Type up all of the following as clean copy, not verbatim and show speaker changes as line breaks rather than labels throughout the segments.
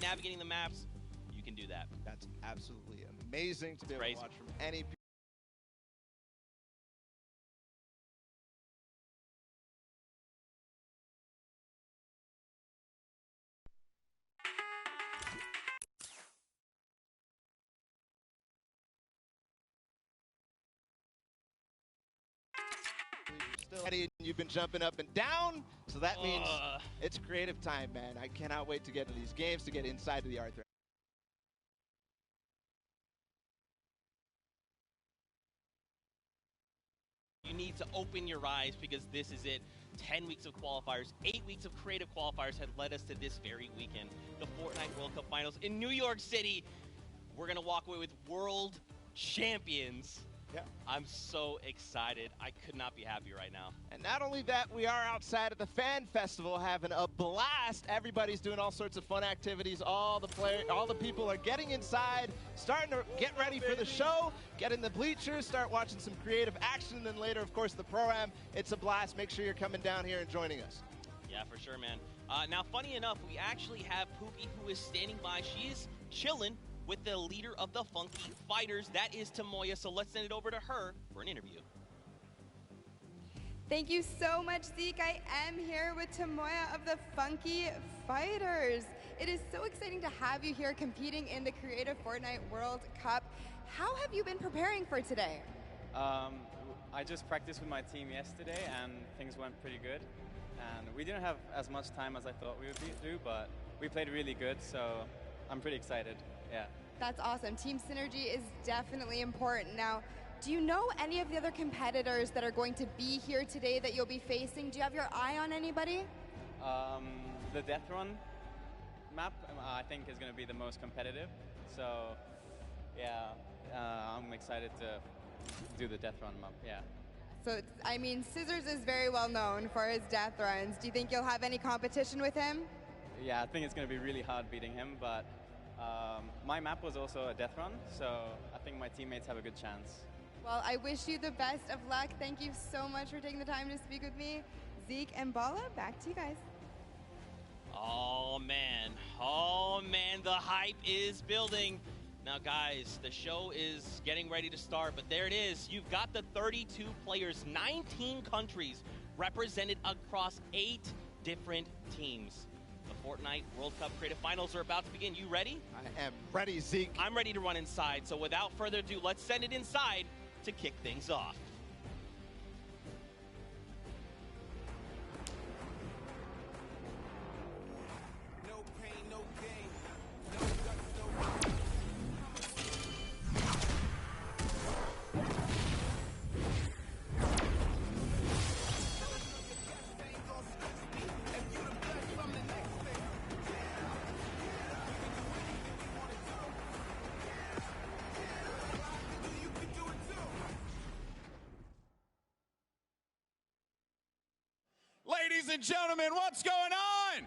navigating the maps, you can do that.
That's absolutely amazing to be able to watch from any. Still ready, and you've been jumping up and down, so that means it's creative time, man. I cannot wait to get to these games, to get inside of the Arthur.
You need to open your eyes because this is it. 10 weeks of qualifiers, 8 weeks of creative qualifiers have led us to this very weekend. The Fortnite World Cup Finals in New York City. We're going to walk away with world champions.
Yeah.
I'm so excited. I could not be happier right now.
And not only that, we are outside at the Fan Festival having a blast. Everybody's doing all sorts of fun activities. All the people are getting inside, starting to get ready for the show, get in the bleachers, start watching some creative action, and then later, of course, the pro-am. It's a blast. Make sure you're coming down here and joining us.
Yeah, for sure, man. Now, funny enough, we actually have Pookie, who is standing by. She is chilling with the leader of the Funky Fighters. That is Tamoya, so let's send it over to her for an interview.
Thank you so much, Zeke. I am here with Tamoya of the Funky Fighters. It is so exciting to have you here competing in the Creative Fortnite World Cup. How have you been preparing for today?
I just practiced with my team yesterday and things went pretty good. And we didn't have as much time as I thought we would do, but we played really good, so I'm pretty excited. Yeah.
That's awesome. Team synergy is definitely important. Now, do you know any of the other competitors that are going to be here today that you'll be facing? Do you have your eye on anybody?
The Death Run map, I think, is going to be the most competitive. So, yeah, I'm excited to do the Death Run map, yeah.
So, I mean, Scissors is very well known for his death runs. Do you think you'll have any competition with him?
Yeah, I think it's going to be really hard beating him, but my map was also a death run, so I think my teammates have a good chance.
Well, I wish you the best of luck. Thank you so much for taking the time to speak with me. Zeke and Bala, back to you guys.
Oh man, the hype is building. Now guys, the show is getting ready to start, but there it is. You've got the 32 players, 19 countries represented across 8 different teams. The Fortnite World Cup Creative Finals are about to begin. You ready?
I am ready, Zeke.
I'm ready to run inside, so without further ado, let's send it inside to kick things off.
No pain, no gain. No guts, no gain.
Ladies and gentlemen, what's going on?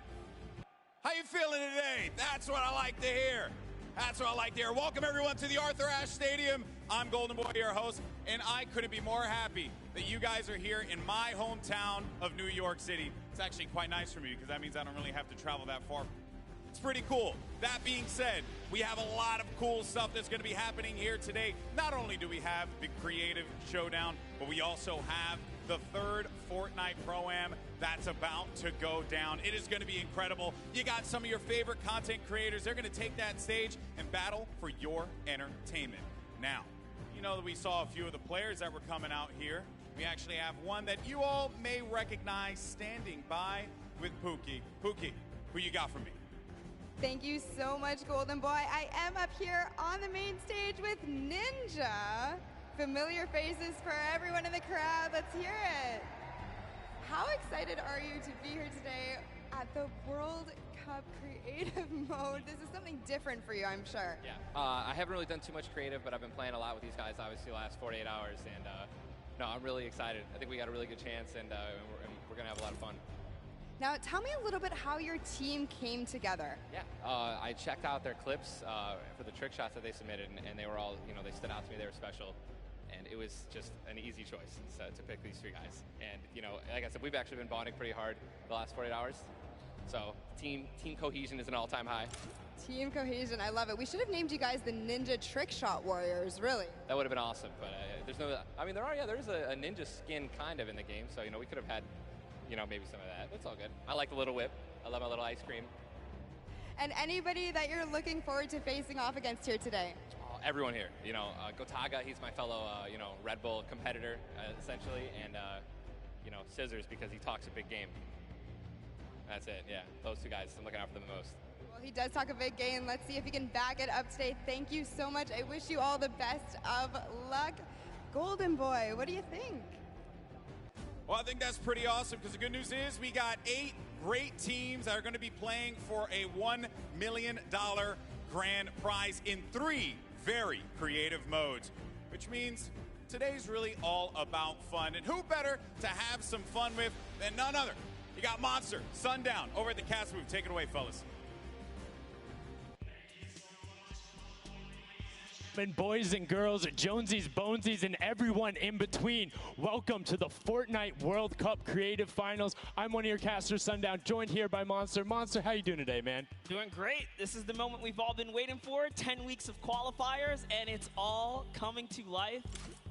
How you feeling today? That's what I like to hear. That's what I like to hear. Welcome everyone to the Arthur Ashe Stadium. I'm Golden Boy, your host, and I couldn't be more happy that you guys are here in my hometown of New York City. It's actually quite nice for me because that means I don't really have to travel that far. It's pretty cool. That being said, we have a lot of cool stuff that's going to be happening here today. Not only do we have the Creative Showdown, but we also have the third Fortnite Pro-Am that's about to go down. It is going to be incredible. You got some of your favorite content creators. They're going to take that stage and battle for your entertainment. Now, you know that we saw a few of the players that were coming out here. We actually have one that you all may recognize standing by with Pookie. Pookie, who you got for me?
Thank you so much, Golden Boy. I am up here on the main stage with Ninja. Familiar faces for everyone in the crowd. Let's hear it. How excited are you to be here today at the World Cup Creative Mode? This is something different for you, I'm sure.
Yeah, I haven't really done too much creative, but I've been playing a lot with these guys, obviously, the last 48 hours, and no, I'm really excited. I think we got a really good chance, and we're going to have a lot of fun.
Now, tell me a little bit how your team came together.
Yeah, I checked out their clips for the trick shots that they submitted, and they were all, they stood out to me. They were special, and it was just an easy choice to pick these 3 guys. And, like I said, we've actually been bonding pretty hard the last 48 hours. So team cohesion is an all-time high.
Team cohesion, I love it. We should have named you guys the Ninja Trick Shot Warriors, really.
That would have been awesome, but there's no, I mean, there's a ninja skin kind of in the game, so, we could have had, maybe some of that. It's all good. I like the little whip. I love my little ice cream.
And anybody that you're looking forward to facing off against here today?
Everyone here, Gotaga, he's my fellow, Red Bull competitor, essentially, and, Scissors because he talks a big game. That's it, yeah. Those two guys, I'm looking out for them the most.
Well, he does talk a big game. Let's see if he can back it up today. Thank you so much. I wish you all the best of luck. Golden Boy, what do you think?
Well, I think that's pretty awesome because the good news is we got 8 great teams that are going to be playing for a $1 million grand prize in 3 very creative modes, which means today's really all about fun. And who better to have some fun with than none other? You got Monster, Sundown, over at the cast booth. Take it away, fellas.
And boys and girls, Jonesies, Bonesies, and everyone in between, welcome to the Fortnite World Cup Creative Finals. I'm one of your casters, Sundown, joined here by Monster. Monster, how you doing today, man?
Doing great. This is the moment we've all been waiting for. 10 weeks of qualifiers, and it's all coming to life.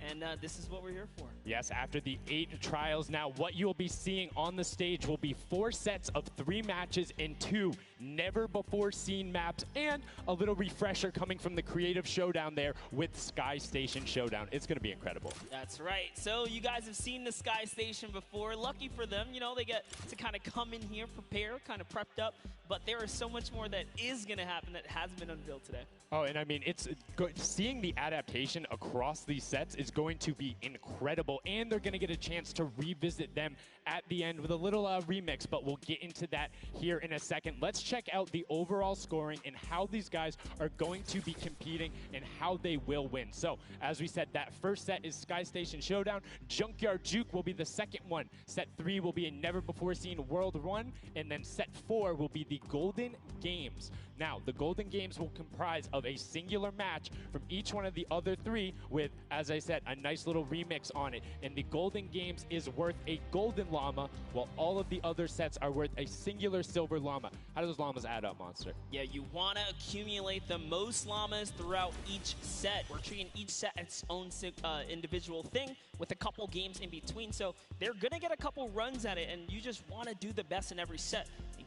And this is what we're here for.
Yes, after the 8 trials now, what you'll be seeing on the stage will be 4 sets of 3 matches in 2 never-before-seen maps, and a little refresher coming from the Creative Showdown there with Sky Station Showdown. It's going to be incredible.
That's right. So you guys have seen the Sky Station before. Lucky for them, they get to kind of come in here, prepare, kind of prepped up. But there is so much more that is going to happen that has been unveiled today.
Oh, and I mean, it's seeing the adaptation across these sets is going to be incredible, and they're going to get a chance to revisit them at the end with a little remix, but we'll get into that here in a second. Let's check out the overall scoring and how these guys are going to be competing and how they will win. So, as we said, that first set is Sky Station Showdown. Junkyard Juke will be the second one. Set 3 will be a never-before-seen World Run, and then set 4 will be the Golden Games. Now, the Golden Games will comprise of a singular match from each one of the other 3 with, as I said, a nice little remix on it. And the Golden Games is worth a golden llama, while all of the other sets are worth a singular silver llama. How do those llamas add up, Monster?
Yeah, you want to accumulate the most llamas throughout each set. We're treating each set its own individual thing with a couple games in between. So they're going to get a couple runs at it, and you just want to do the best in every set.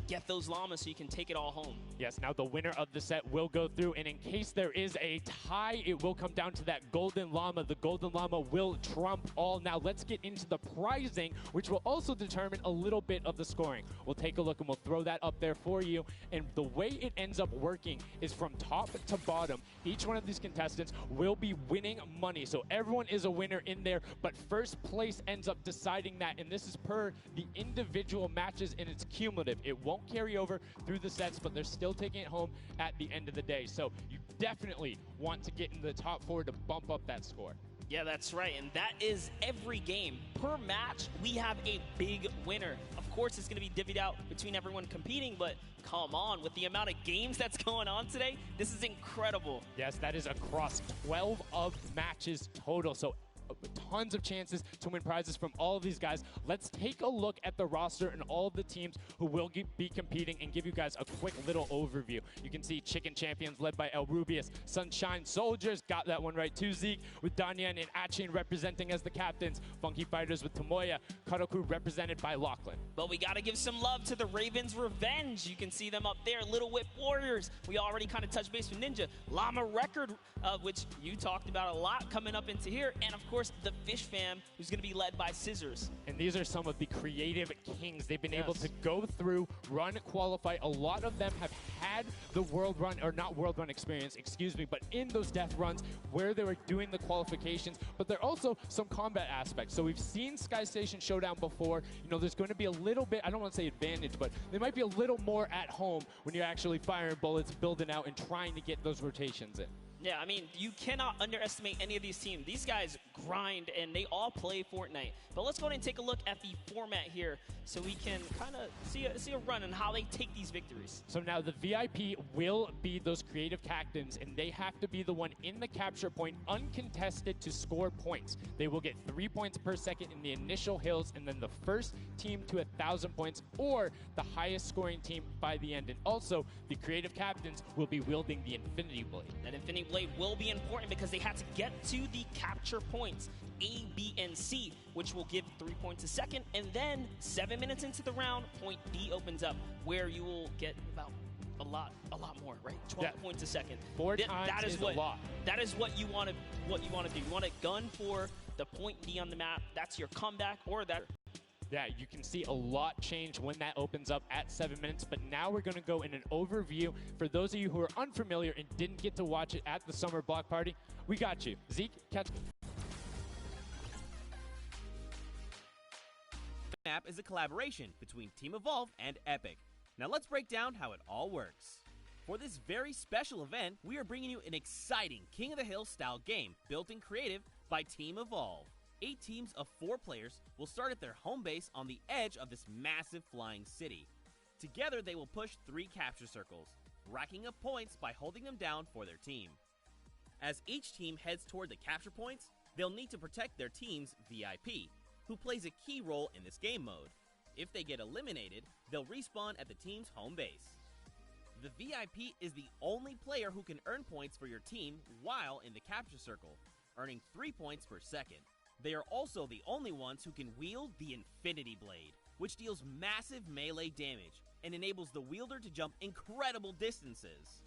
Get those llamas so you can take it all home.
Yes, now the winner of the set will go through, and in case there is a tie, it will come down to that golden llama. The golden llama will trump all. Now let's get into the prizing, which will also determine a little bit of the scoring. We'll take a look and we'll throw that up there for you. And the way it ends up working is from top to bottom. Each one of these contestants will be winning money. So everyone is a winner in there, but first place ends up deciding that, and this is per the individual matches, and it's cumulative. It won't carry over through the sets, but they're still taking it home at the end of the day. So you definitely want to get into the top 4 to bump up that score.
Yeah, that's right, and that is every game. Per match, we have a big winner. Of course, it's going to be divvied out between everyone competing, but come on, with the amount of games that's going on today, this is incredible.
Yes, that is across 12 of matches total. So tons of chances to win prizes from all of these guys. Let's take a look at the roster and all of the teams who will be competing and give you guys a quick little overview. You can see Chicken Champions led by El Rubius. Sunshine Soldiers got that one right too, Zeke, with Danyan and Achin representing as the captains. Funky Fighters with Tomoya. Cuddle Crew represented by Lachlan.
But we got to give some love to the Ravens Revenge. You can see them up there. Little Whip Warriors. We already kind of touched base with Ninja. Llama Record, which you talked about a lot coming up into here. And of course, the Fish Fam, who's going to be led by Scissors.
And these are some of the creative kings. They've been able to go through, run, qualify. A lot of them have had the world run, or not world run experience, excuse me, but in those death runs where they were doing the qualifications. But there are also some combat aspects. So we've seen Sky Station Showdown before. There's going to be a little bit, I don't want to say advantage, but they might be a little more at home when you're actually firing bullets, building out, and trying to get those rotations in.
Yeah, I mean, you cannot underestimate any of these teams. These guys grind, and they all play Fortnite. But let's go ahead and take a look at the format here so we can kind of see a run and how they take these victories.
So now the VIP will be those creative captains, and they have to be the one in the capture point uncontested to score points. They will get 3 points per second in the initial hills, and then the first team to 1,000 points or the highest scoring team by the end. And also, the creative captains will be wielding the Infinity Blade.
That Infinity Blade will be important because they had to get to the capture points A, B, and C, which will give 3 points a second. And then 7 minutes into the round, point D opens up, where you will get about a lot more, right? 12 points a second.
Four times is a lot.
That is what you want to do. You want to gun for the point D on the map. That's your comeback, or that.
Yeah, you can see a lot change when that opens up at 7 minutes, but now we're going to go in an overview. For those of you who are unfamiliar and didn't get to watch it at the summer block party, we got you. Zeke, catch.
The map is a collaboration between Team Evolve and Epic. Now let's break down how it all works. For this very special event, we are bringing you an exciting King of the Hill style game built in creative by Team Evolve. 8 teams of 4 players will start at their home base on the edge of this massive flying city. Together they will push 3 capture circles, racking up points by holding them down for their team. As each team heads toward the capture points, they'll need to protect their team's VIP, who plays a key role in this game mode. If they get eliminated, they'll respawn at the team's home base. The VIP is the only player who can earn points for your team while in the capture circle, earning 3 points per second. They are also the only ones who can wield the Infinity Blade, which deals massive melee damage and enables the wielder to jump incredible distances.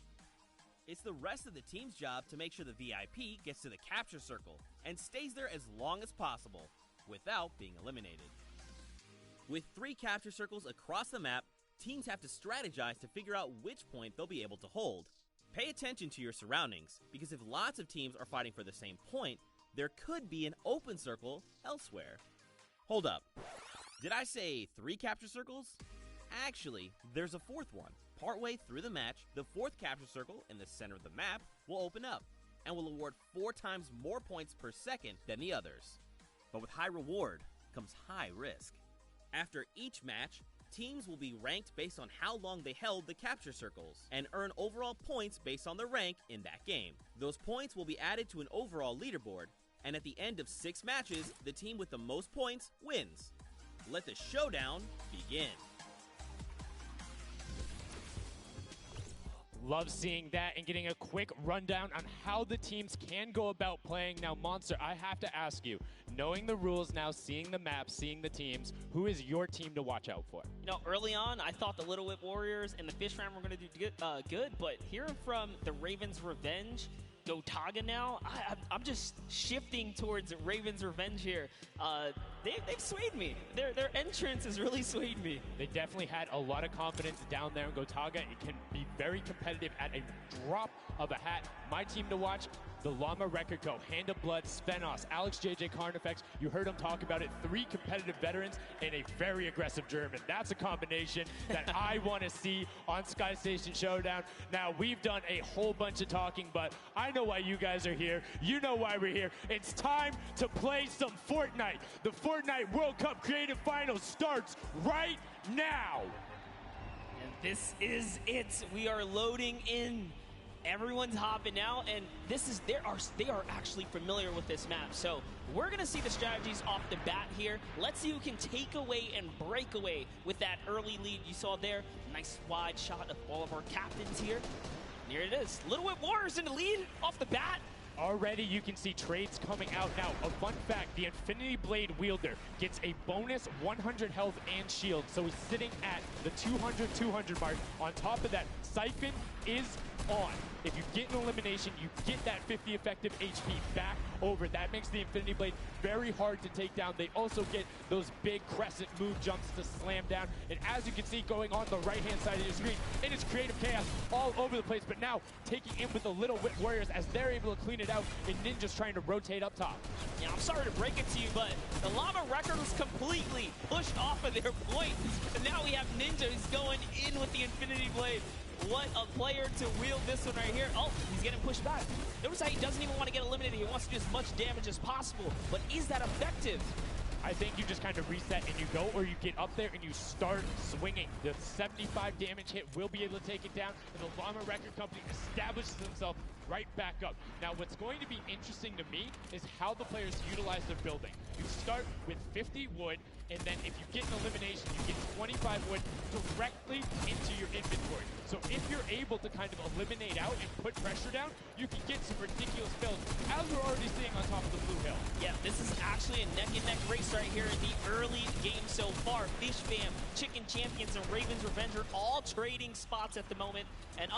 It's the rest of the team's job to make sure the VIP gets to the capture circle and stays there as long as possible without being eliminated. With 3 capture circles across the map, teams have to strategize to figure out which point they'll be able to hold. Pay attention to your surroundings, because if lots of teams are fighting for the same point, there could be an open circle elsewhere. Hold up. Did I say 3 capture circles? Actually, there's a 4th one. Partway through the match, the 4th capture circle in the center of the map will open up and will award 4 times more points per second than the others. But with high reward comes high risk. After each match, teams will be ranked based on how long they held the capture circles and earn overall points based on their rank in that game. Those points will be added to an overall leaderboard, and at the end of 6 matches, the team with the most points wins. Let the showdown begin.
Love seeing that and getting a quick rundown on how the teams can go about playing. Now, Monster, I have to ask you, knowing the rules now, seeing the map, seeing the teams, who is your team to watch out for?
You know, early on, I thought the Little Whip Warriors and the Fish Ram were going to do good, but hearing from the Ravens Revenge, Gotaga now, I'm just shifting towards Ravens Revenge here. They've swayed me. Their entrance has really swayed me.
They definitely had a lot of confidence down there in Gotaga. It can be very competitive at a drop of a hat. My team to watch, the Llama Record Co., Hand of Blood, Spenos, Alex JJ Carnifex. You heard him talk about it. 3 competitive veterans and a very aggressive German. That's a combination that I want to see on Sky Station Showdown. Now, we've done a whole bunch of talking, but I know why you guys are here. You know why we're here. It's time to play some Fortnite. The Fortnite World Cup Creative Finals starts right now.
And this is it. We are loading in. Everyone's hopping out, and they are actually familiar with this map. So we're gonna see the strategies off the bat here. Let's see who can take away and break away with that early lead you saw there. Nice wide shot of all of our captains here. And here it is. Little Whip Warriors in the lead off the bat.
Already you can see trades coming out now. A fun fact, the Infinity Blade wielder gets a bonus 100 health and shield, so he's sitting at the 200 mark. On top of that, Siphon is on. If you get an elimination, you get that 50 effective HP back over. That makes the Infinity Blade very hard to take down. They also get those big crescent move jumps to slam down. And as you can see going on the right-hand side of your screen, it is creative chaos all over the place, but now taking in with the Little Whip Warriors as they're able to clean it out, and Ninja's trying to rotate up top.
Yeah, I'm sorry to break it to you, but the Llama Record was completely pushed off of their point. And now we have Ninja who's going in with the Infinity Blade. What a player to wield this one right here. Oh, he's getting pushed back. Notice how he doesn't even want to get eliminated. He wants to do as much damage as possible. But is that effective?
I think you just kind of reset and you go, or you get up there and you start swinging. The 75 damage hit will be able to take it down, and the Llama Record Company establishes himself right back up. Now, what's going to be interesting to me is how the players utilize their building. You start with 50 wood, and then if you get an elimination, you get 25 wood directly into your inventory. So if you're able to kind of eliminate out and put pressure down, you can get some ridiculous builds, as we're already seeing on top of the Blue Hill.
Yeah, this is actually a neck-and-neck race right here in the early game so far. Fish Fam, Chicken Champions, and Raven's Revenge are all trading spots at the moment. And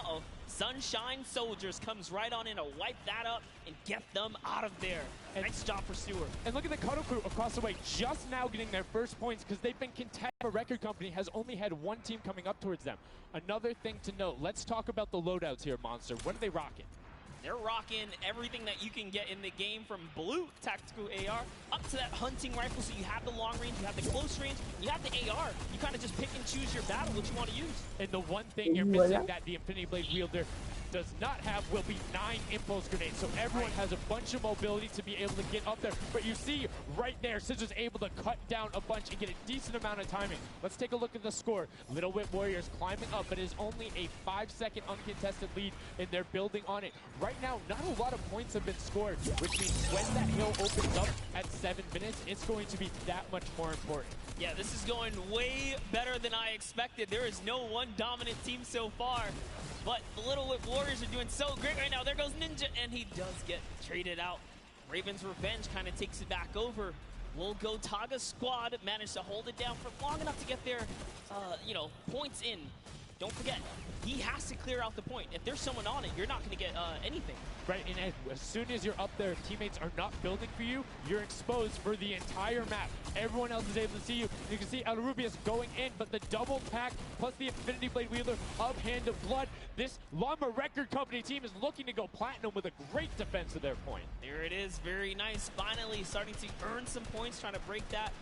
Sunshine Soldiers comes right on in to wipe that up and get them out of there. And nice job for Stewart.
And look at the Cuddle Crew across the way, just now getting their first points because they've been content. The Record Company has only had one team coming up towards them. Another thing to note, let's talk about the loadouts here, Monster. What are they rocking?
They're rocking everything that you can get in the game, from blue tactical AR up to that hunting rifle. So you have the long range, you have the close range, you have the AR. You kind of just pick and choose your battle, what you want to use.
And the one thing you're missing that the Infinity Blade wielder does not have will be 9 impulse grenades. So everyone has a bunch of mobility to be able to get up there. But you see right there, Scissors able to cut down a bunch and get a decent amount of timing. Let's take a look at the score. Little Whip Warriors climbing up, but it is only a 5-second uncontested lead, and they're building on it. Right now, not a lot of points have been scored, which means when that hill opens up at 7 minutes, it's going to be that much more important.
Yeah, this is going way better than I expected. There is no one dominant team so far. But the Little Whip Warriors are doing so great right now. There goes Ninja, and he does get traded out. Raven's Revenge kind of takes it back over. Will Go Taga squad manage to hold it down for long enough to get their, points in. Don't forget, he has to clear out the point. If there's someone on it, you're not going to get anything.
Right, and as soon as you're up there, teammates are not building for you, you're exposed for the entire map. Everyone else is able to see you. You can see El Rubius going in, but the double pack plus the Infinity Blade wielder of Hand of Blood. This Llama Record Company team is looking to go platinum with a great defense of their point.
There it is, very nice. Finally starting to earn some points, trying to break that,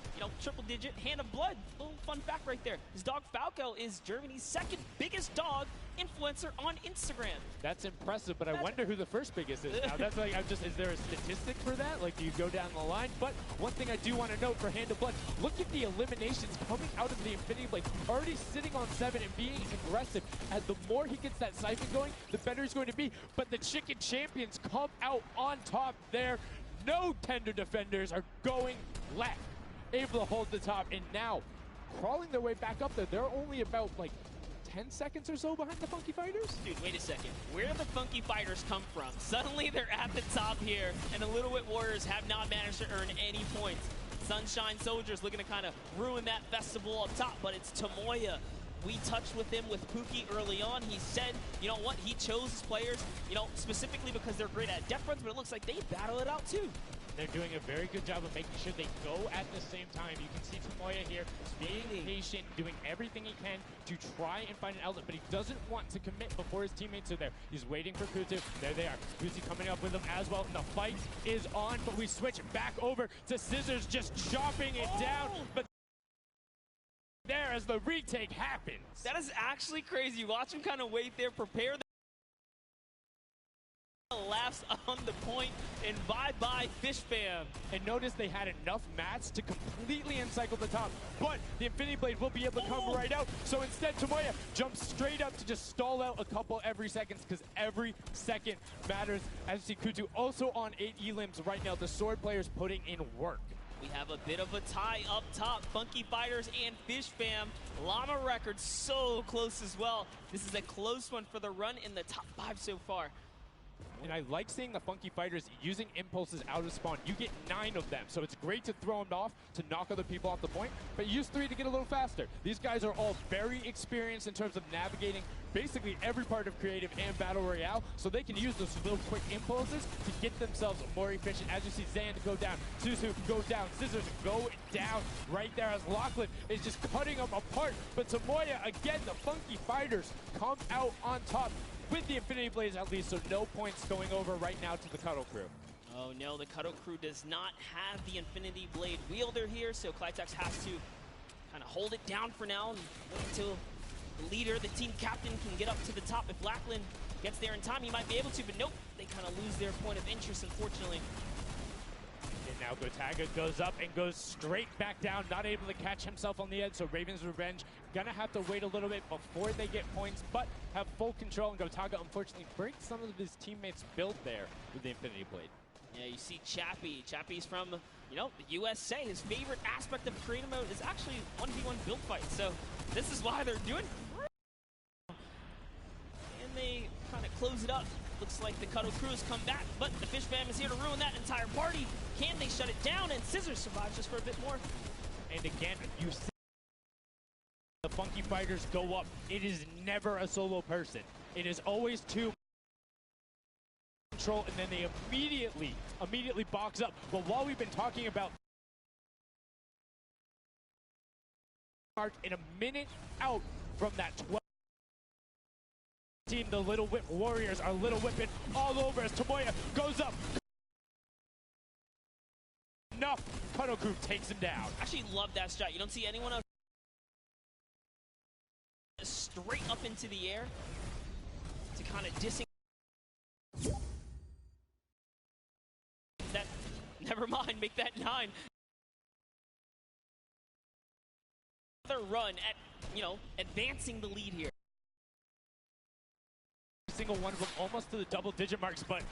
triple digit Hand of Blood. Little fun fact right there. His dog Falco is Germany's second biggest dog influencer on Instagram.
That's impressive, but I wonder who the first biggest is now. That's like, is there a statistic for that? Like, do you go down the line? But one thing I do want to note for Hand of Blood, look at the eliminations coming out of the Infinity Blade. Already sitting on 7 and being aggressive. And the more he gets that siphon going, the better he's going to be. But the Chicken Champions come out on top there. No tender defenders are going left. Able to hold the top, and now crawling their way back up there. They're only about, 10 seconds or so behind the Funky Fighters?
Dude, wait a second. Where did the Funky Fighters come from? Suddenly they're at the top here, and the Little Whip Warriors have not managed to earn any points. Sunshine Soldiers looking to kind of ruin that festival up top, but it's Tomoya. We touched with him with Pookie early on. He said, you know what, he chose his players, specifically because they're great at death runs, but it looks like they battle it out too.
They're doing a very good job of making sure they go at the same time. You can see Tomoya here being patient, doing everything he can to try and find an outlet, but he doesn't want to commit before his teammates are there. He's waiting for Kutu. There they are. Kutu coming up with him as well. The fight is on, but we switch back over to Scissors just chopping it down. But there as the retake happens.
That is actually crazy. Watch him kind of wait there, prepare laughs on the point, and bye-bye Fish Fam.
And notice they had enough mats to completely encircle the top, but the Infinity Blade will be able to come right out. So instead, Tomoya jumps straight up to just stall out a couple every seconds, because every second matters. As you see Kutu also on 8 elims right now. The sword players putting in work.
We have a bit of a tie up top. Funky Fighters and Fish Fam. Llama Records so close as well. This is a close one for the run in the top 5 so far.
And I like seeing the Funky Fighters using impulses out of spawn. You get 9 of them, so it's great to throw them off to knock other people off the point, but use 3 to get a little faster. These guys are all very experienced in terms of navigating basically every part of creative and battle royale, so they can use those little quick impulses to get themselves more efficient. As you see Zan go down, Suzu go down, Scissors go down right there as Lachlan is just cutting them apart. But Tomoya, again, the Funky Fighters come out on top with the Infinity Blades at least, so no points going over right now to the Cuddle Crew.
Oh no, the Cuddle Crew does not have the Infinity Blade wielder here, so Clitex has to kind of hold it down for now and wait until the leader, the team captain, can get up to the top. If Lackland gets there in time, he might be able to, but nope, they kind of lose their point of interest, unfortunately.
And now Gotaga goes up and goes straight back down, not able to catch himself on the edge, so Raven's Revenge gonna have to wait a little bit before they get points, but have full control, and Gotaga unfortunately breaks some of his teammates' build there with the Infinity Blade.
Yeah, you see Chappie. Chappie's from, you know, the USA. His favorite aspect of creative mode is actually 1v1 build fights, so this is why they're doing great. And they kind of close it up. Looks like the Cuddle Crew has come back, but the Fish Fam is here to ruin that entire party. Can they shut it down? And Scissors survives just for a bit more.
And again, you see the Funky Fighters go up. It is never a solo person. It is always two. Control, and then they immediately box up. But while we've been talking about mark in a minute out from that 12 team, the Little Whip Warriors are Little Whipping all over as Tomoya goes up. Enough. Cuddle Crew takes him down.
Actually love that shot. You don't see anyone else straight up into the air to kind of dissing. That, never mind, make that 9. Another run at, you know, advancing the lead here.
Single one of them almost to the double-digit marks, but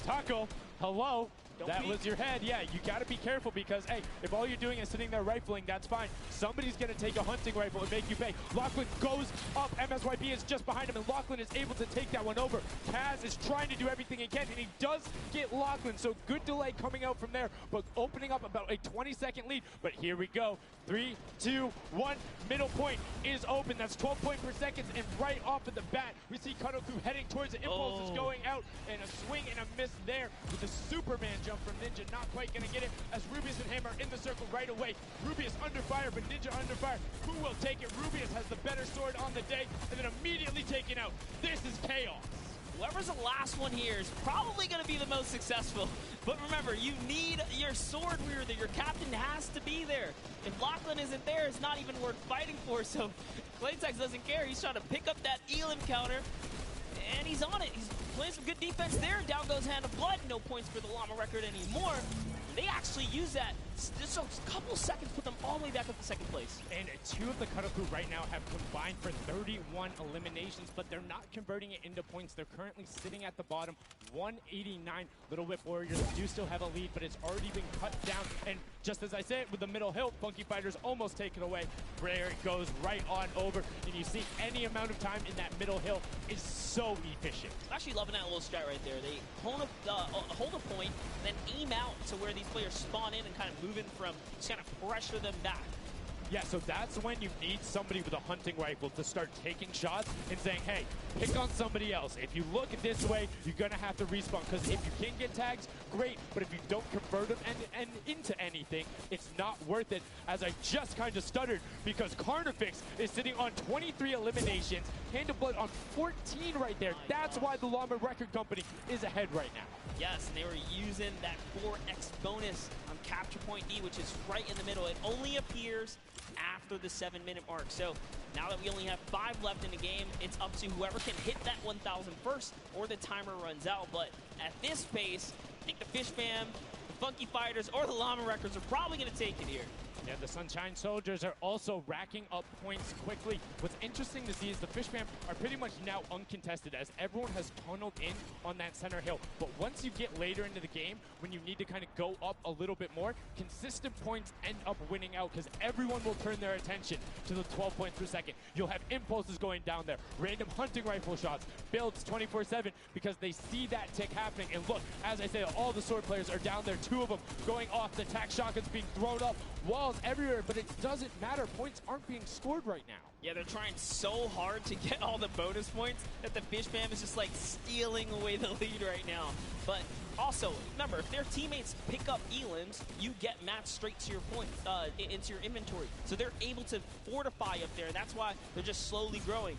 Taco, hello. That was your head. Yeah, you got to be careful because, hey, if all you're doing is sitting there rifling, that's fine. Somebody's going to take a hunting rifle and make you pay. Lachlan goes up. MSYB is just behind him, and Lachlan is able to take that one over. Kaz is trying to do everything he can, and he does get Lachlan, so good delay coming out from there, but opening up about a 20-second lead. But here we go. 3, 2, 1. Middle point is open. That's 12 points per second, and right off of the bat, we see Cuddle Crew heading towards it. Impulse is going out, and a swing and a miss there with the Superman jump from Ninja, not quite gonna get it as Rubius and Hammer in the circle right away. Rubius under fire, but Ninja under fire. Who will take it? Rubius has the better sword on the day, and then immediately taken out. This is chaos.
Whoever's the last one here is probably going to be the most successful. But remember, you need your sword wielder. Your captain has to be there. If Lachlan isn't there, it's not even worth fighting for. So Claytex doesn't care. He's trying to pick up that Elim counter. And he's on it. He's playing some good defense there. Down goes Hand of Blood. No points for the Llama record anymore. They actually use that. Just a couple seconds put them all the way back up to second place.
And 2 of the Cuddle Crew right now have combined for 31 eliminations, but they're not converting it into points. They're currently sitting at the bottom, 189. Little Whip Warriors do still have a lead, but it's already been cut down. And just as I said, with the middle hill, Funky Fighters almost take it away. There it goes right on over. And you see any amount of time in that middle hill is so efficient.
I'm actually loving that little strat right there. They hold a point, then aim out to where these players spawn in and kind of move in from, just kind of pressure them back.
Yeah, so that's when you need somebody with a hunting rifle to start taking shots and saying, hey, pick on somebody else. If you look at this way, you're going to have to respawn, because if you can get tags, great, but if you don't convert them and into anything, it's not worth it, as I just kind of stuttered, because Carnifex is sitting on 23 eliminations, Hand of Blood on 14 right there. That's why the Llama Record Company is ahead right now.
Yes, and they were using that 4x bonus on Capture Point D, which is right in the middle. It only appears after the 7-minute mark. So now that we only have 5 left in the game, it's up to whoever can hit that 1,000 first or the timer runs out. But at this pace, I think the Fish Fam, the Funky Fighters, or the Llama Records are probably going to take it here.
Yeah, the Sunshine Soldiers are also racking up points quickly. What's interesting to see is the Fish Fam are pretty much now uncontested, as everyone has tunneled in on that center hill. But once you get later into the game, when you need to kind of go up a little bit more, consistent points end up winning out, because everyone will turn their attention to the 12 points per second. You'll have impulses going down there, random hunting rifle shots, builds 24/7, because they see that tick happening. And look, as I said, all the sword players are down there, 2 of them going off, the tac shotguns being thrown up, walls everywhere, but it doesn't matter. Points aren't being scored right now.
Yeah, they're trying so hard to get all the bonus points that the Fish Fam is just like stealing away the lead right now. But also, remember, if their teammates pick up elims, you get matched straight to your points, into your inventory. So they're able to fortify up there. That's why they're just slowly growing.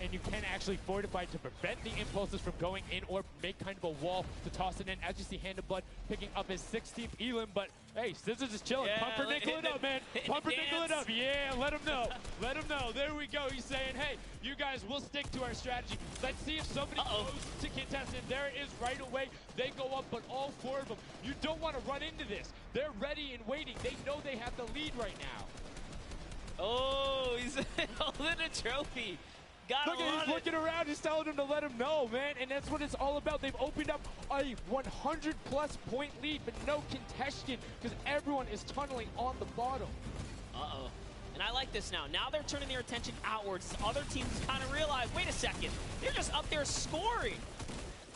and you can actually fortify to prevent the impulses from going in or make kind of a wall to toss it in. As you see, Hand of Blood picking up his 16th elim, but hey, Scissors is chilling.
Yeah,
Pumpernickel it up, man. Pumpernickel it up. Yeah, let him know. Let him know. There we go. He's saying, hey, you guys will stick to our strategy. Let's see if somebody goes to contest it. There it is right away. They go up, but all 4 of them. You don't want to run into this. They're ready and waiting. They know they have the lead right now.
Oh, he's holding a trophy.
Look at he's looking around. He's telling them to let him know, man. And that's what it's all about. They've opened up a 100-plus point lead, but no contention because everyone is tunneling on the bottom.
Uh-oh. And I like this now. Now they're turning their attention outwards. Other teams kind of realize, wait a second, they're just up there scoring.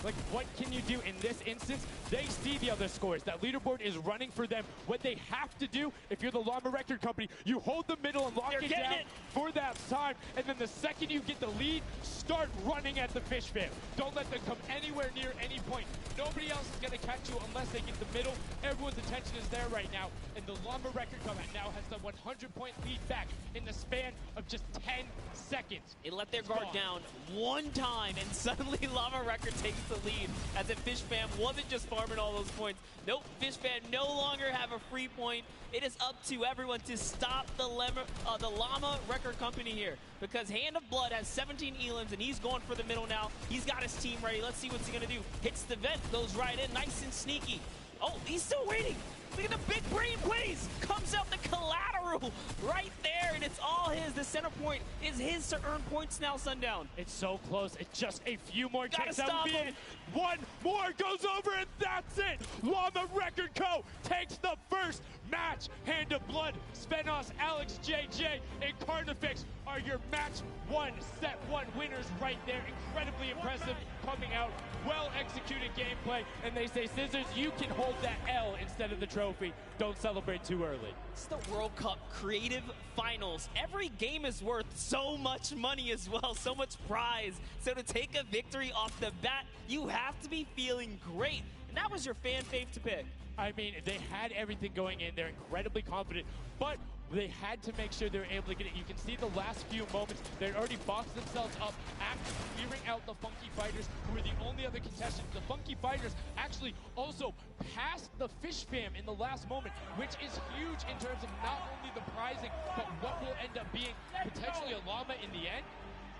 Like, what can you do in this instance? They see the other scores. That leaderboard is running for them. What they have to do, if you're the Llama Record Company, you hold the middle and lock it down for that time. And then the second you get the lead, start running at the fish fam. Don't let them come anywhere near any point. Nobody else is going to catch you unless they get the middle. Everyone's attention is there right now. And the Llama Record Company now has the 100-point lead back in the span of just 10 seconds.
It let their guard down one time, and suddenly Llama Record takes the lead as if Fish Fam wasn't just farming all those points. Nope, Fish Fam no longer have a free point. It is up to everyone to stop the Llama Record Company here because Hand of Blood has 17 elims and he's going for the middle now. He's got his team ready. Let's see what's he gonna do. Hits the vent, goes right in, nice and sneaky. Oh, he's still waiting. Look at the big brain plays. Comes out the collateral right there, and it's all his. The center point is his to earn points now, Sundown.
It's so close. It's just a few more takes.
Gotta stop him.
One more goes over, and that's it. Llama Record Co. takes the first match. Hand of Blood, Spenos, Alex JJ, and Carnifex are your match 1, set 1 winners right there. Incredibly impressive coming out. Well executed gameplay, and they say, Scissors, you can hold that L instead of the trophy. Don't celebrate too early.
It's the World Cup Creative Finals. Every game is worth so much money as well, so much prize. So to take a victory off the bat, you have to be feeling great. And that was your fan fave to pick.
I mean, they had everything going in. They're incredibly confident, but they had to make sure they were able to get it. You can see the last few moments, they'd already boxed themselves up after clearing out the Funky Fighters, who were the only other contestants. The Funky Fighters actually also passed the Fish Fam in the last moment, which is huge in terms of not only the prizing, but what will end up being potentially a llama in the end.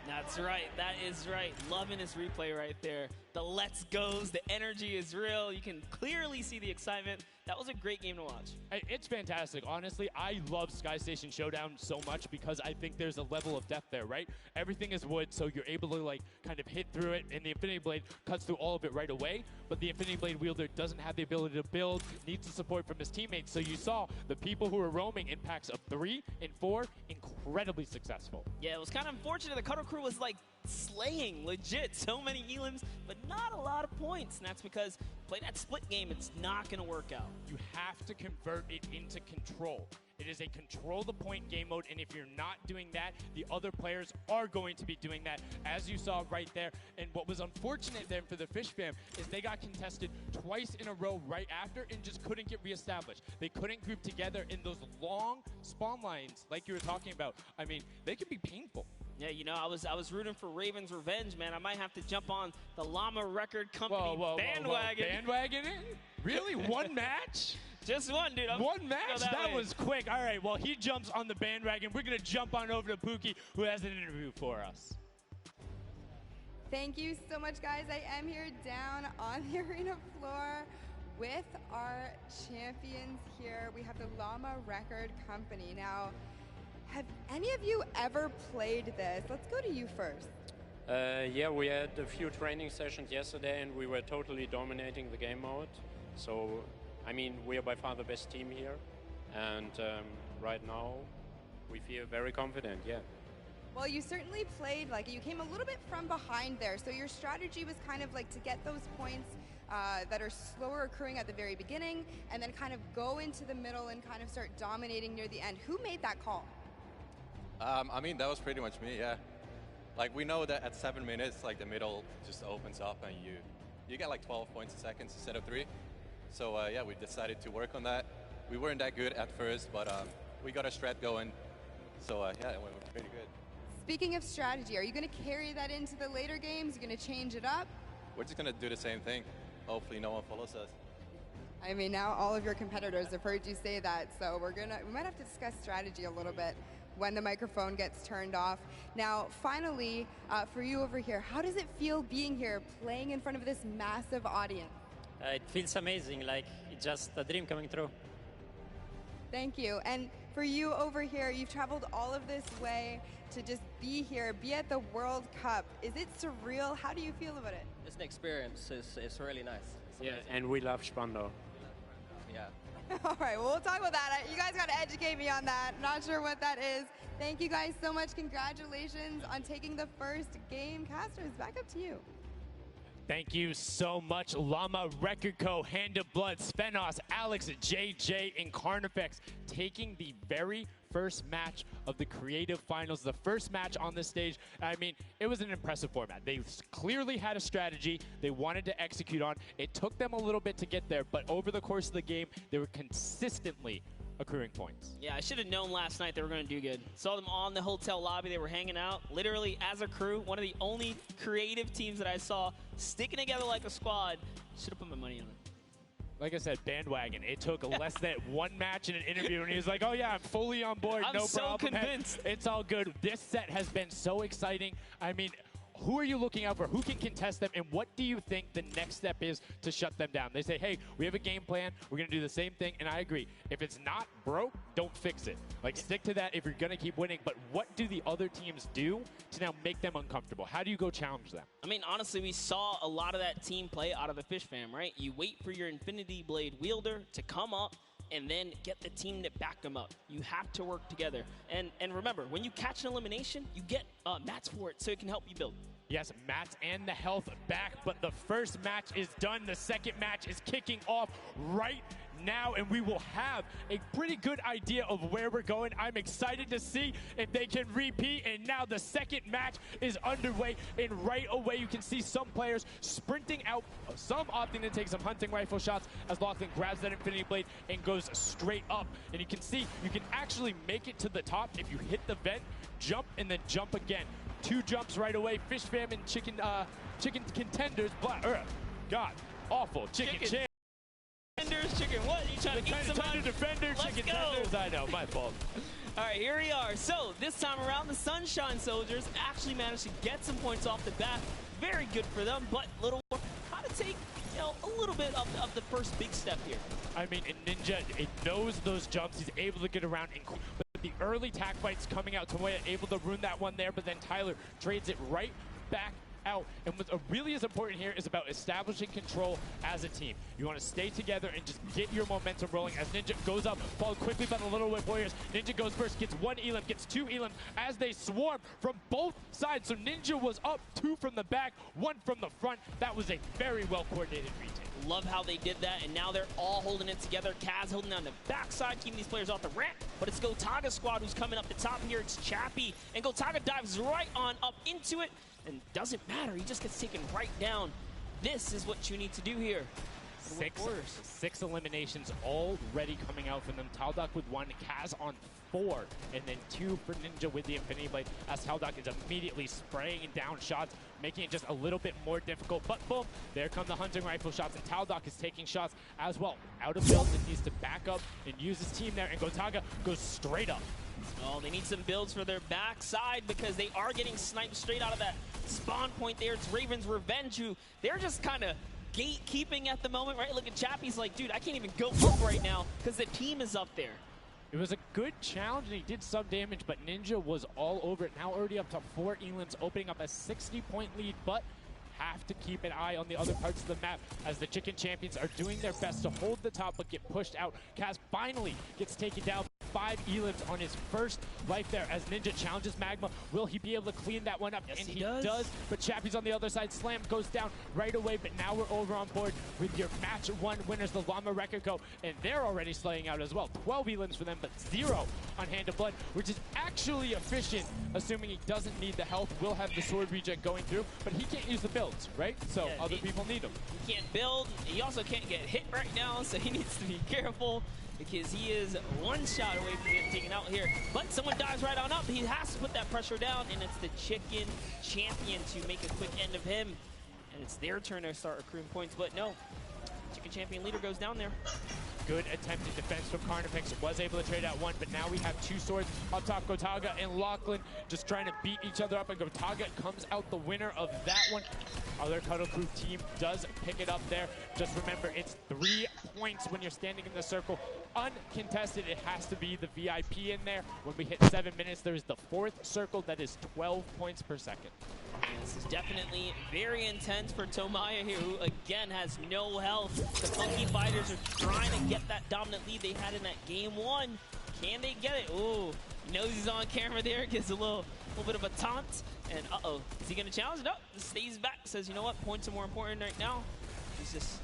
That's right. That is right. Loving this replay right there. The let's goes, the energy is real. You can clearly see the excitement. That was a great game to watch.
It's fantastic. Honestly, I love Sky Station Showdown so much because I think there's a level of depth there, right? Everything is wood, so you're able to like kind of hit through it, and the Infinity Blade cuts through all of it right away. But the Infinity Blade wielder doesn't have the ability to build, needs the support from his teammates. So you saw the people who were roaming in packs of 3 and 4, incredibly successful.
Yeah, it was kind of unfortunate. The Cutter Crew was like slaying, legit. So many elims, but not a lot of points. And that's because play that split game, it's not going to work out.
You have to convert it into control. It is a control the point game mode, and if you're not doing that, the other players are going to be doing that, as you saw right there. And what was unfortunate then for the Fish Fam is they got contested twice in a row right after and just couldn't get reestablished. They couldn't group together in those long spawn lines like you were talking about. I mean, they can be painful.
Yeah, you know, I was rooting for Raven's revenge, man. I might have to jump on the Llama Record Company bandwagon.
Bandwagon in? Really? One match?
Just one, dude.
One match? That was quick. All right, well, he jumps on the bandwagon. We're going to jump on over to Pookie, who has an interview for us.
Thank you so much, guys. I am here down on the arena floor with our champions here. We have the Llama Record Company. Now, have any of you ever played this? Let's go to you first.
Yeah, we had a few training sessions yesterday and we were totally dominating the game mode. So, I mean, we are by far the best team here. And right now, we feel very confident, yeah.
Well, you certainly played, like, you came a little bit from behind there. So your strategy was kind of like to get those points that are slower accruing at the very beginning and then kind of go into the middle and kind of start dominating near the end. Who made that call?
I mean, that was pretty much me, yeah. Like, we know that at 7 minutes, like, the middle just opens up and you get like 12 points a second instead of 3. So, yeah, we decided to work on that. We weren't that good at first, but we got a strat going. So, yeah, it went pretty good.
Speaking of strategy, are you going to carry that into the later games? Are you going to change it up?
We're just going to do the same thing. Hopefully no one follows us.
I mean, now all of your competitors have heard you say that, so we might have to discuss strategy a little bit when the microphone gets turned off. Now, finally, for you over here, how does it feel being here, playing in front of this massive audience?
It feels amazing, like it's just a dream coming true.
Thank you. And for you over here, you've traveled all of this way to just be here, be at the World Cup. Is it surreal? How do you feel about it?
It's an experience. It's really nice. It's
yeah, and we love Spandau.
Yeah.
All right, well, we'll talk about that. You guys got to educate me on that. Not sure what that is. Thank you guys so much. Congratulations on taking the first game. Casters, back up to you.
Thank you so much, Llama, Record Co., Hand of Blood, Spenos, Alex, JJ, and Carnifex taking the very first match of the Creative Finals, the first match on this stage. I mean, it was an impressive format. They clearly had a strategy they wanted to execute on. It took them a little bit to get there, but over the course of the game, they were consistently accruing points.
Yeah, I should have known last night they were going to do good. Saw them on the hotel lobby. They were hanging out, literally as a crew. One of the only creative teams that I saw sticking together like a squad. Should have put my money on it.
Like I said, bandwagon. It took less than one match in an interview, and he was like, oh, yeah, I'm fully on board.
I'm
no
so
problem.
convinced.
Hey, it's all good. This set has been so exciting. I mean, who are you looking out for? Who can contest them? And what do you think the next step is to shut them down? They say, hey, we have a game plan. We're going to do the same thing. And I agree. If it's not broke, don't fix it. Like, stick to that if you're going to keep winning. But what do the other teams do to now make them uncomfortable? How do you go challenge them?
I mean, honestly, we saw a lot of that team play out of the Fish Fam, right? You wait for your Infinity Blade wielder to come up and then get the team to back them up. You have to work together. And remember, when you catch an elimination, you get mats for it so it can help you build.
Yes, mats and the health back, but the first match is done. The second match is kicking off right now, and we will have a pretty good idea of where we're going. I'm excited to see if they can repeat, and now the second match is underway, and right away you can see some players sprinting out, some opting to take some hunting rifle shots as Lachlan grabs that Infinity Blade and goes straight up. And you can see you can actually make it to the top if you hit the vent, jump, and then jump again. 2 jumps right away. Fish Fam and chicken contenders. God, awful. Chicken
Defenders, chicken what? You trying to eat some
defender, chicken tenders. I know, my fault.
All right, here we are. So this time around, the Sunshine Soldiers actually managed to get some points off the bat. Very good for them, but little how to take a little bit of the first big step here.
I mean, Ninja, it knows those jumps. He's able to get around. But the early tack fights coming out, Tomoya able to ruin that one there, but then Tyler trades it right back out. And what really is important here is about establishing control as a team. You want to stay together and just get your momentum rolling as Ninja goes up, followed quickly by the Little Whip Warriors. Ninja goes first, gets 1 elim, gets 2 elim as they swarm from both sides. So Ninja was up 2 from the back, 1 from the front. That was a very well-coordinated retake.
Love how they did that, and now they're all holding it together. Kaz holding down the backside, keeping these players off the ramp. But it's Gotaga's squad who's coming up the top here. It's Chappie, and Gotaga dives right on up into it, and doesn't matter. He just gets taken right down. This is what you need to do here.
6 eliminations already coming out from them. Taldock with 1, Kaz on 4, and then 2 for Ninja with the Infinity Blade as Taldock is immediately spraying down shots, making it just a little bit more difficult. But boom, there come the hunting rifle shots, and Taldock is taking shots as well. Out of build, and needs to back up and use his team there, and Gotaga goes straight up.
Oh, they need some builds for their backside because they are getting sniped straight out of that spawn point there. It's Raven's Revenge, who they're just kind of gatekeeping at the moment, right? Look at Chappie's like, dude, I can't even go up right now because the team is up there.
It was a good challenge, and he did some damage, but Ninja was all over it. Now already up to 4 elims, opening up a 60-point lead, but have to keep an eye on the other parts of the map as the Chicken Champions are doing their best to hold the top but get pushed out. Kaz finally gets taken down. 5 elims on his first life there as Ninja challenges Magma. Will he be able to clean that one up?
Yes,
and
he does.
But Chappie's on the other side. Slam goes down right away, but now we're over on board with your match 1 winners, the Llama Record Co. And they're already slaying out as well. 12 elims for them, but 0 on Hand of Blood, which is actually efficient, assuming he doesn't need the health. Will have the sword regen going through, but he can't use the builds, right? So other people need them.
He can't build. He also can't get hit right now, so he needs to be careful. because he is one shot away from getting taken out here. But someone dives right on up. He has to put that pressure down, and it's the Chicken Champion to make a quick end of him. And it's their turn to start accruing points, but no. Chicken Champion leader goes down there.
Good attempted defense from Carnifex. Was able to trade out one, but now we have two swords up top. Gotaga and Lachlan just trying to beat each other up, and Gotaga comes out the winner of that one. Other Cuddle Crew team does pick it up there. Just remember, it's 3 points when you're standing in the circle. Uncontested, it has to be the VIP in there. When we hit 7 minutes, there's the 4th circle that is 12 points per second.
This is definitely very intense for Tomaya here, who again has no health. The Funky Fighters are trying to get that dominant lead they had in that game 1. Can they get it? Ooh, knows he's on camera there, gives a little bit of a taunt. And uh-oh, is he gonna challenge? No, stays back, says, you know what, points are more important right now. He's just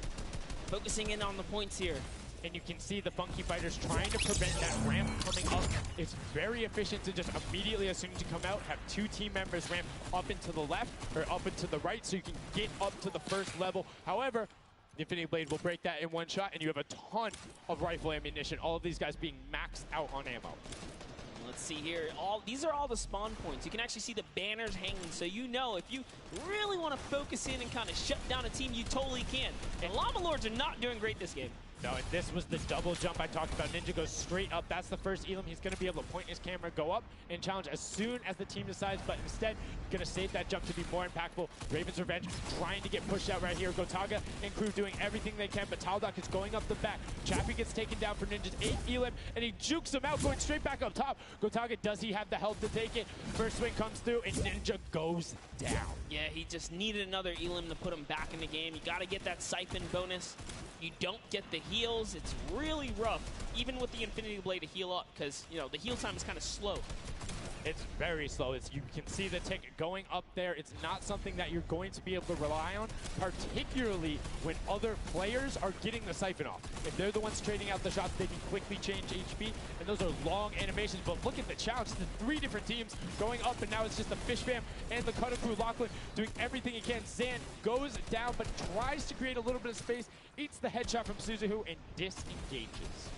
focusing in on the points here.
And you can see the Funky Fighters trying to prevent that ramp coming up. It's very efficient to just immediately, as soon as you come out, have 2 team members ramp up into the left or up into the right so you can get up to the first level. However, Infinity Blade will break that in one shot, and you have a ton of rifle ammunition. All of these guys being maxed out on ammo.
Let's see here. These are all the spawn points. You can actually see the banners hanging, so you know if you really want to focus in and kind of shut down a team, you totally can. And Llama Lords are not doing great this game.
No, and this was the double jump I talked about. Ninja goes straight up. That's the first Elam. He's going to be able to point his camera, go up, and challenge as soon as the team decides, but instead, going to save that jump to be more impactful. Raven's Revenge trying to get pushed out right here. Gotaga and crew doing everything they can, but Taldock is going up the back. Chappie gets taken down for Ninja's 8 Elam, and he jukes him out, going straight back up top. Gotaga, does he have the health to take it? First swing comes through, and Ninja goes down.
Yeah, he just needed another Elam to put him back in the game. You got to get that siphon bonus. You don't get the heals. It's really rough, even with the Infinity Blade to heal up, because, you know, the heal time is kind of slow.
It's very slow. You can see the tick going up there. It's not something that you're going to be able to rely on, particularly when other players are getting the siphon off. If they're the ones trading out the shots, they can quickly change HP, and those are long animations. But look at the challenge. The 3 different teams going up, and now it's just the Fish Fam and the Cutter Crew. Lachlan doing everything he can. Zan goes down, but tries to create a little bit of space, eats the headshot from Suzuhu, and disengages.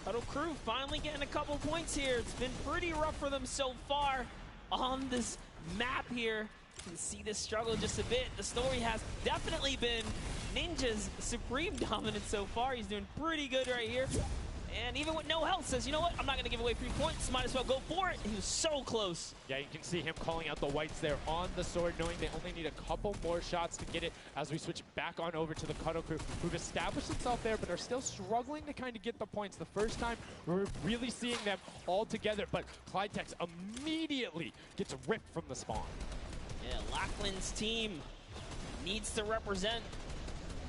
Cuddle Crew finally getting a couple points here. It's been pretty rough for them so far on this map here. You can see this struggle just a bit. The story has definitely been Ninja's supreme dominance so far. He's doing pretty good right here. And even with no health, says, you know what, I'm not going to give away 3 points. Might as well go for it. He was so close.
Yeah, you can see him calling out the whites there on the sword, knowing they only need a couple more shots to get it as we switch back on over to the Cuddle Crew, who've established themselves there, but are still struggling to kind of get the points. The first time we're really seeing them all together, but Clydetex immediately gets ripped from the spawn.
Yeah, Lachlan's team needs to represent.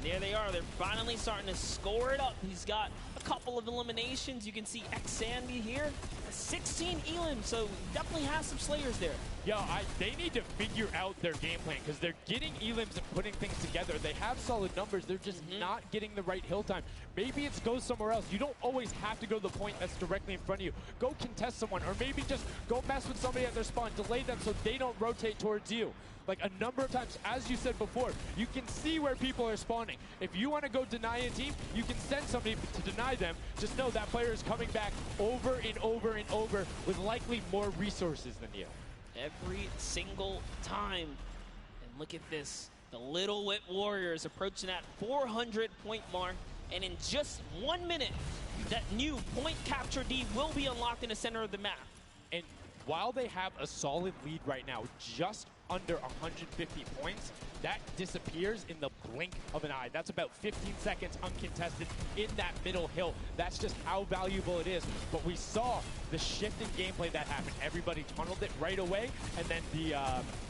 There they are. They're finally starting to score it up. He's got a couple of eliminations. You can see X-Sandy here. 16 Elam, so definitely has some Slayers there.
Yo, they need to figure out their game plan, because they're getting Elams and putting things together. They have solid numbers. They're just not getting the right hill time. Maybe it's go somewhere else. You don't always have to go to the point that's directly in front of you. Go contest someone, or maybe just go mess with somebody at their spawn. Delay them so they don't rotate towards you. Like a number of times, as you said before, you can see where people are spawning. If you want to go deny a team, you can send somebody to deny them. Just know that player is coming back over and over and over with likely more resources than you.
Every single time. And look at this. The Little Wit Warriors approaching that 400-point mark. And in just 1 minute, that new point capture D will be unlocked in the center of the map.
And while they have a solid lead right now, just under 150 points, that disappears in the blink of an eye. That's about 15 seconds uncontested in that middle hill. That's just how valuable it is. But we saw the shift in gameplay that happened. Everybody tunneled it right away, and then the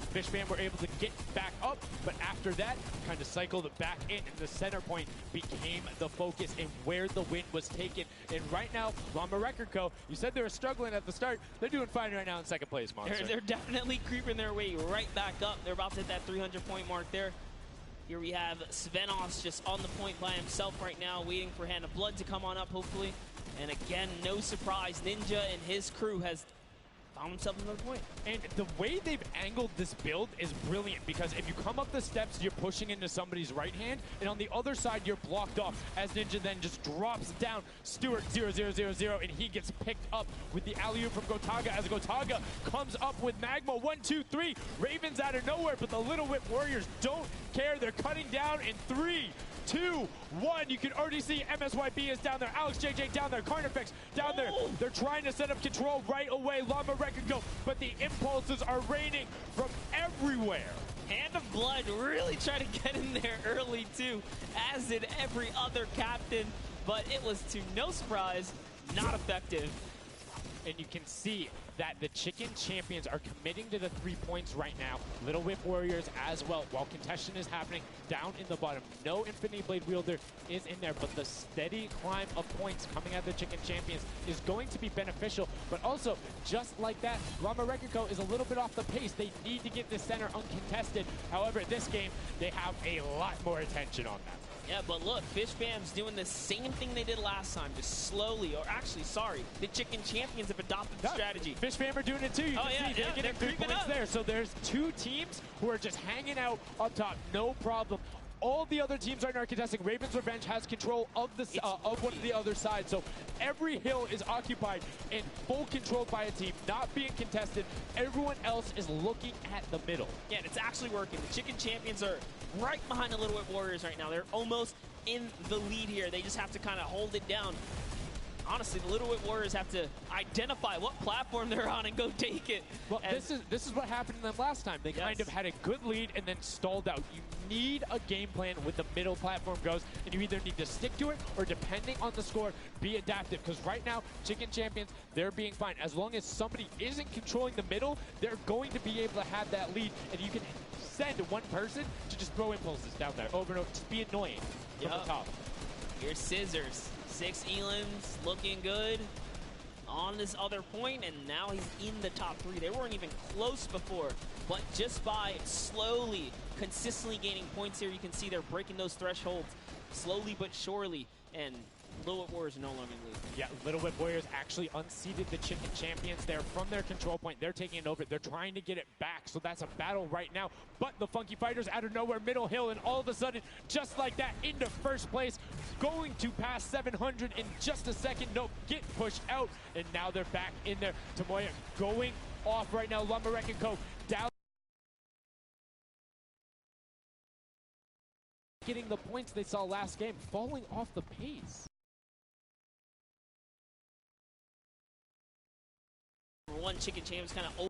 Fish Fam were able to get back up, but after that, kind of cycled back in, and the center point became the focus and where the win was taken. And right now, Llama Record Co., you said they were struggling at the start. They're doing fine right now in second place, Monster.
They're definitely creeping their way right back up. They're about to hit that 300-point mark there. Here we have Svenos just on the point by himself right now, waiting for Hand of Blood to come on up, hopefully. And again, no surprise, Ninja and his crew has found themselves another point.
And the way they've angled this build is brilliant, because if you come up the steps, you're pushing into somebody's right hand, and on the other side, you're blocked off, as Ninja then just drops down Stewart 0-0-0-0, and he gets picked up with the alley-oop from Gotaga, as Gotaga comes up with Magma. 1, 2, 3. Ravens out of nowhere, but the Little Whip Warriors don't care. They're cutting down in 3, 2, 1. You can already see MSYB is down there. Alex JJ down there. Carnifex down there. They're trying to set up control right away. Llama Rekiko, but the impulses are raining from everywhere.
Hand of Blood really tried to get in there early too, as did every other captain, but it was to no surprise, not effective.
And you can see that the Chicken Champions are committing to the 3 points right now. Little Whip Warriors as well, while contention is happening down in the bottom. No Infinity Blade Wielder is in there, but the steady climb of points coming out of the Chicken Champions is going to be beneficial. But also, just like that, Llama Rekiko is a little bit off the pace. They need to get the center uncontested. However, this game, they have a lot more attention on them.
Yeah, but look, Fish Fam's doing the same thing they did last time, just slowly, or actually, sorry, the Chicken Champions have adopted the strategy.
Fish Fam are doing it too. You can see they're getting 3 points there. So there's 2 teams who are just hanging out up top, no problem. All the other teams right now are contesting. Raven's Revenge has control of the of one of the other side. So every hill is occupied and full controlled by a team, not being contested. Everyone else is looking at the middle.
Yeah, and it's actually working. The Chicken Champions are right behind the Little Whip Warriors right now. They're almost in the lead here. They just have to kind of hold it down. Honestly, the Little Whip Warriors have to identify what platform they're on and go take it.
Well, this is what happened to them last time. They kind of had a good lead and then stalled out. You need a game plan with the middle platform goes, and you either need to stick to it or, depending on the score, be adaptive. Because right now, Chicken Champions, they're being fine. As long as somebody isn't controlling the middle, they're going to be able to have that lead, and you can send one person to just throw impulses down there over and over. Just be annoying from the top.
Here's Scissors. 6 Elans looking good on this other point, and now he's in the top 3. They weren't even close before, but just by slowly, consistently gaining points here, you can see they're breaking those thresholds slowly but surely, and Little Whip Warriors are no longer in the lead.
Yeah, Little Whip Warriors actually unseated the Chicken Champions there from their control point. They're taking it over. They're trying to get it back, so that's a battle right now. But the Funky Fighters out of nowhere, middle hill, and all of a sudden, just like that, into first place, going to pass 700 in just a second. Nope, get pushed out, and now they're back in there. Tomoya going off right now. Llama Rekiko down. Getting the points they saw last game, falling off the pace.
One Chicken Champions kind of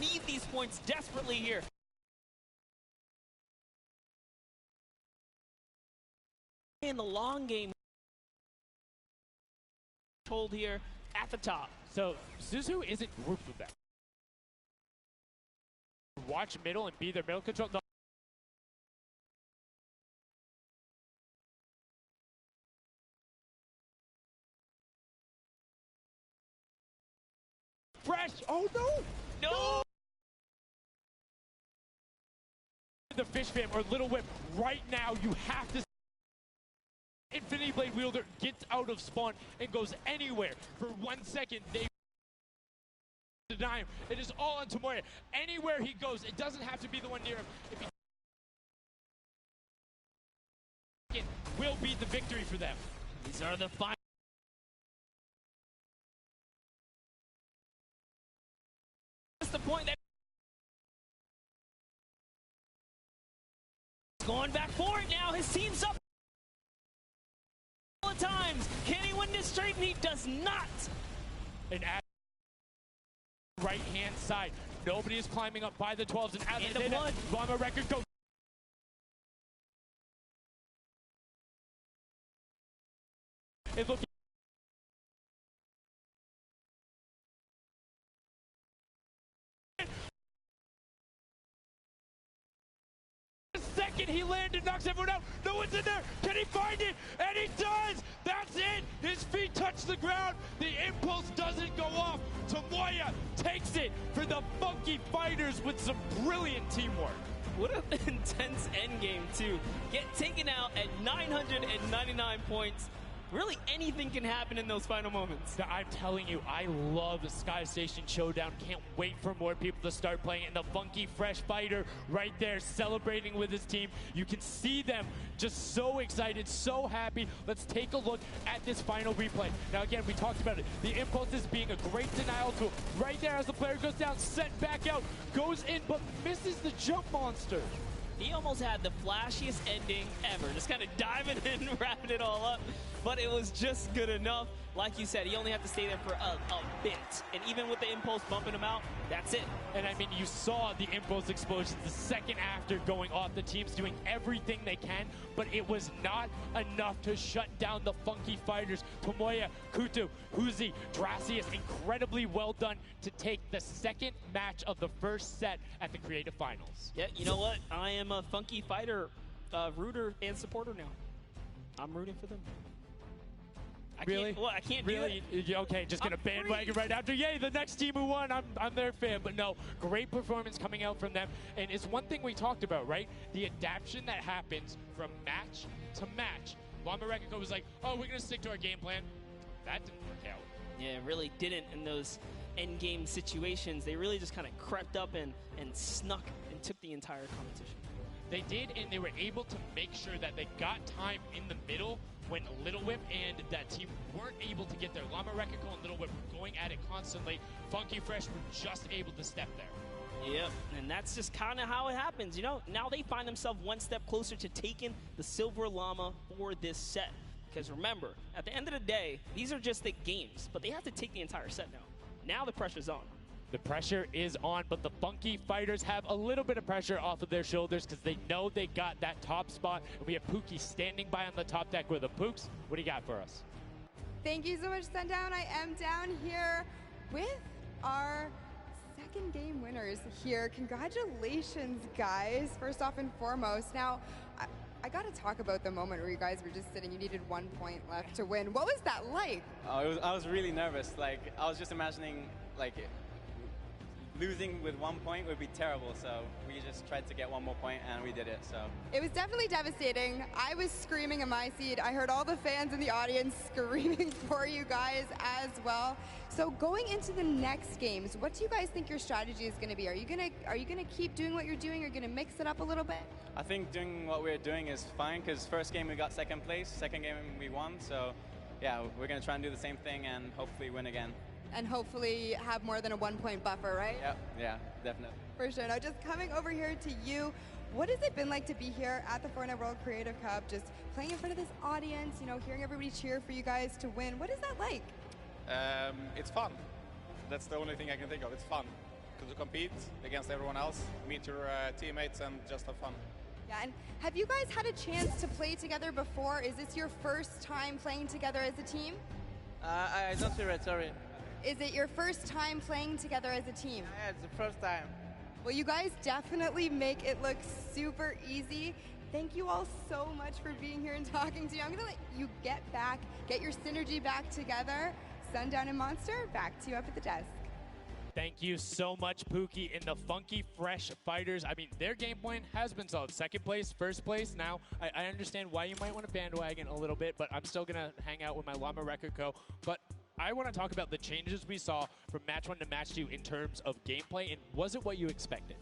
need these points desperately here. In the long game, hold here at the top.
So Suzu isn't grouped with them. Watch middle and be their middle control. No. Fresh. Oh no!
No!
The Fish Fam or Little Whip right now. You have to. Infinity Blade Wielder gets out of spawn and goes anywhere. For 1 second, they deny him. It is all on Tomoya. Anywhere he goes, it doesn't have to be the one near him. If he will be the victory for them.
These are the final. That's the point that going back for it now. His team's up all the times. Can Sydney does not.
An right-hand side. Nobody is climbing up by the 12s. And as they did, Llama Record go. It looks second he landed, knocks everyone out. No one's in there. Can he find it? And he does. That's it. His feet touch the ground. The impulse doesn't go off. Tomoya takes it for the Funky Fighters with some brilliant teamwork.
What an intense endgame, too. Get taken out at 999 points. Really, anything can happen in those final moments.
I'm telling you, I love the Sky Station Showdown. Can't wait for more people to start playing. And the Funky Fresh Fighter right there celebrating with his team. You can see them just so excited, so happy. Let's take a look at this final replay. Now, again, we talked about it. The impulse is being a great denial tool. Right there as the player goes down, sent back out, goes in, but misses the jump monster.
He almost had the flashiest ending ever. Just kind of diving in and wrapping it all up. But it was just good enough. Like you said, he only had to stay there for a bit. And even with the impulse bumping him out, that's it.
And I mean, you saw the impulse explosions the second after going off. The team's doing everything they can, but it was not enough to shut down the Funky Fighters. Tomoya, Kutu, Huzi, Dracius, incredibly well done to take the second match of the first set at the Creative Finals.
Yeah, you know what? I am a Funky Fighter rooter and supporter now. I'm rooting for them.
Really?
I can't do it.
Okay, just gonna bandwagon right after. Yay, the next team who won, I'm their fan. But no, great performance coming out from them. And it's one thing we talked about, right? The adaptation that happens from match to match. Llama Rekiko was like, oh, we're gonna stick to our game plan. That didn't work out.
Yeah, it really didn't in those end game situations. They really just kind of crept up and snuck and took the entire competition.
They did, and they were able to make sure that they got time in the middle when Little Whip and that team weren't able to get there. Llama Rekiko and Little Whip were going at it constantly. Funky Fresh were just able to step there.
Yep, and that's just kind of how it happens, you know? Now they find themselves one step closer to taking the Silver Llama for this set. Because remember, at the end of the day, these are just the games, but they have to take the entire set now. Now the pressure's on.
The pressure is on, but the Funky Fighters have a little bit of pressure off of their shoulders because they know they got that top spot. And we have Pookie standing by on the top deck with the Pooks. What do you got for us?
Thank you so much, Sundown. I am down here with our second game winners here. Congratulations, guys, first off and foremost. Now, I got to talk about the moment where you guys were just sitting, you needed 1 point left to win. What was that like?
I was really nervous. Like, I was just imagining, like, losing with 1 point would be terrible, so we just tried to get 1 more point, and we did it. So
it was definitely devastating. I was screaming in my seat. I heard all the fans in the audience screaming for you guys as well. So going into the next games, what do you guys think your strategy is going to be? Are you gonna keep doing what you're doing? Or are you gonna mix it up a little bit?
I think doing what we're doing is fine, because first game we got second place, second game we won. So yeah, we're gonna try and do the same thing and hopefully win again.
And hopefully have more than a 1 point buffer, right?
Yep, yeah, definitely.
For sure. Now, just coming over here to you, what has it been like to be here at the Fortnite World Creative Cup, just playing in front of this audience, you know, hearing everybody cheer for you guys to win? What is that like?
It's fun. That's the only thing I can think of. It's fun to compete against everyone else, meet your teammates, and just have fun.
Yeah, and have you guys had a chance to play together before? Is this your first time playing together as a team?
I don't hear it, sorry.
Is it your first time playing together as a team?
Yeah, it's the first time.
Well, you guys definitely make it look super easy. Thank you all so much for being here and talking to me. I'm going to let you get your synergy back together. Sundown and Monster, back to you up at the desk.
Thank you so much, Pookie, and the Funky Fresh Fighters. I mean, their game plan has been solid. Second place, first place. Now, I understand why you might want to bandwagon a little bit, but I'm still going to hang out with my Llama Rekiko. But I want to talk about the changes we saw from match 1 to match 2 in terms of gameplay, and was it what you expected?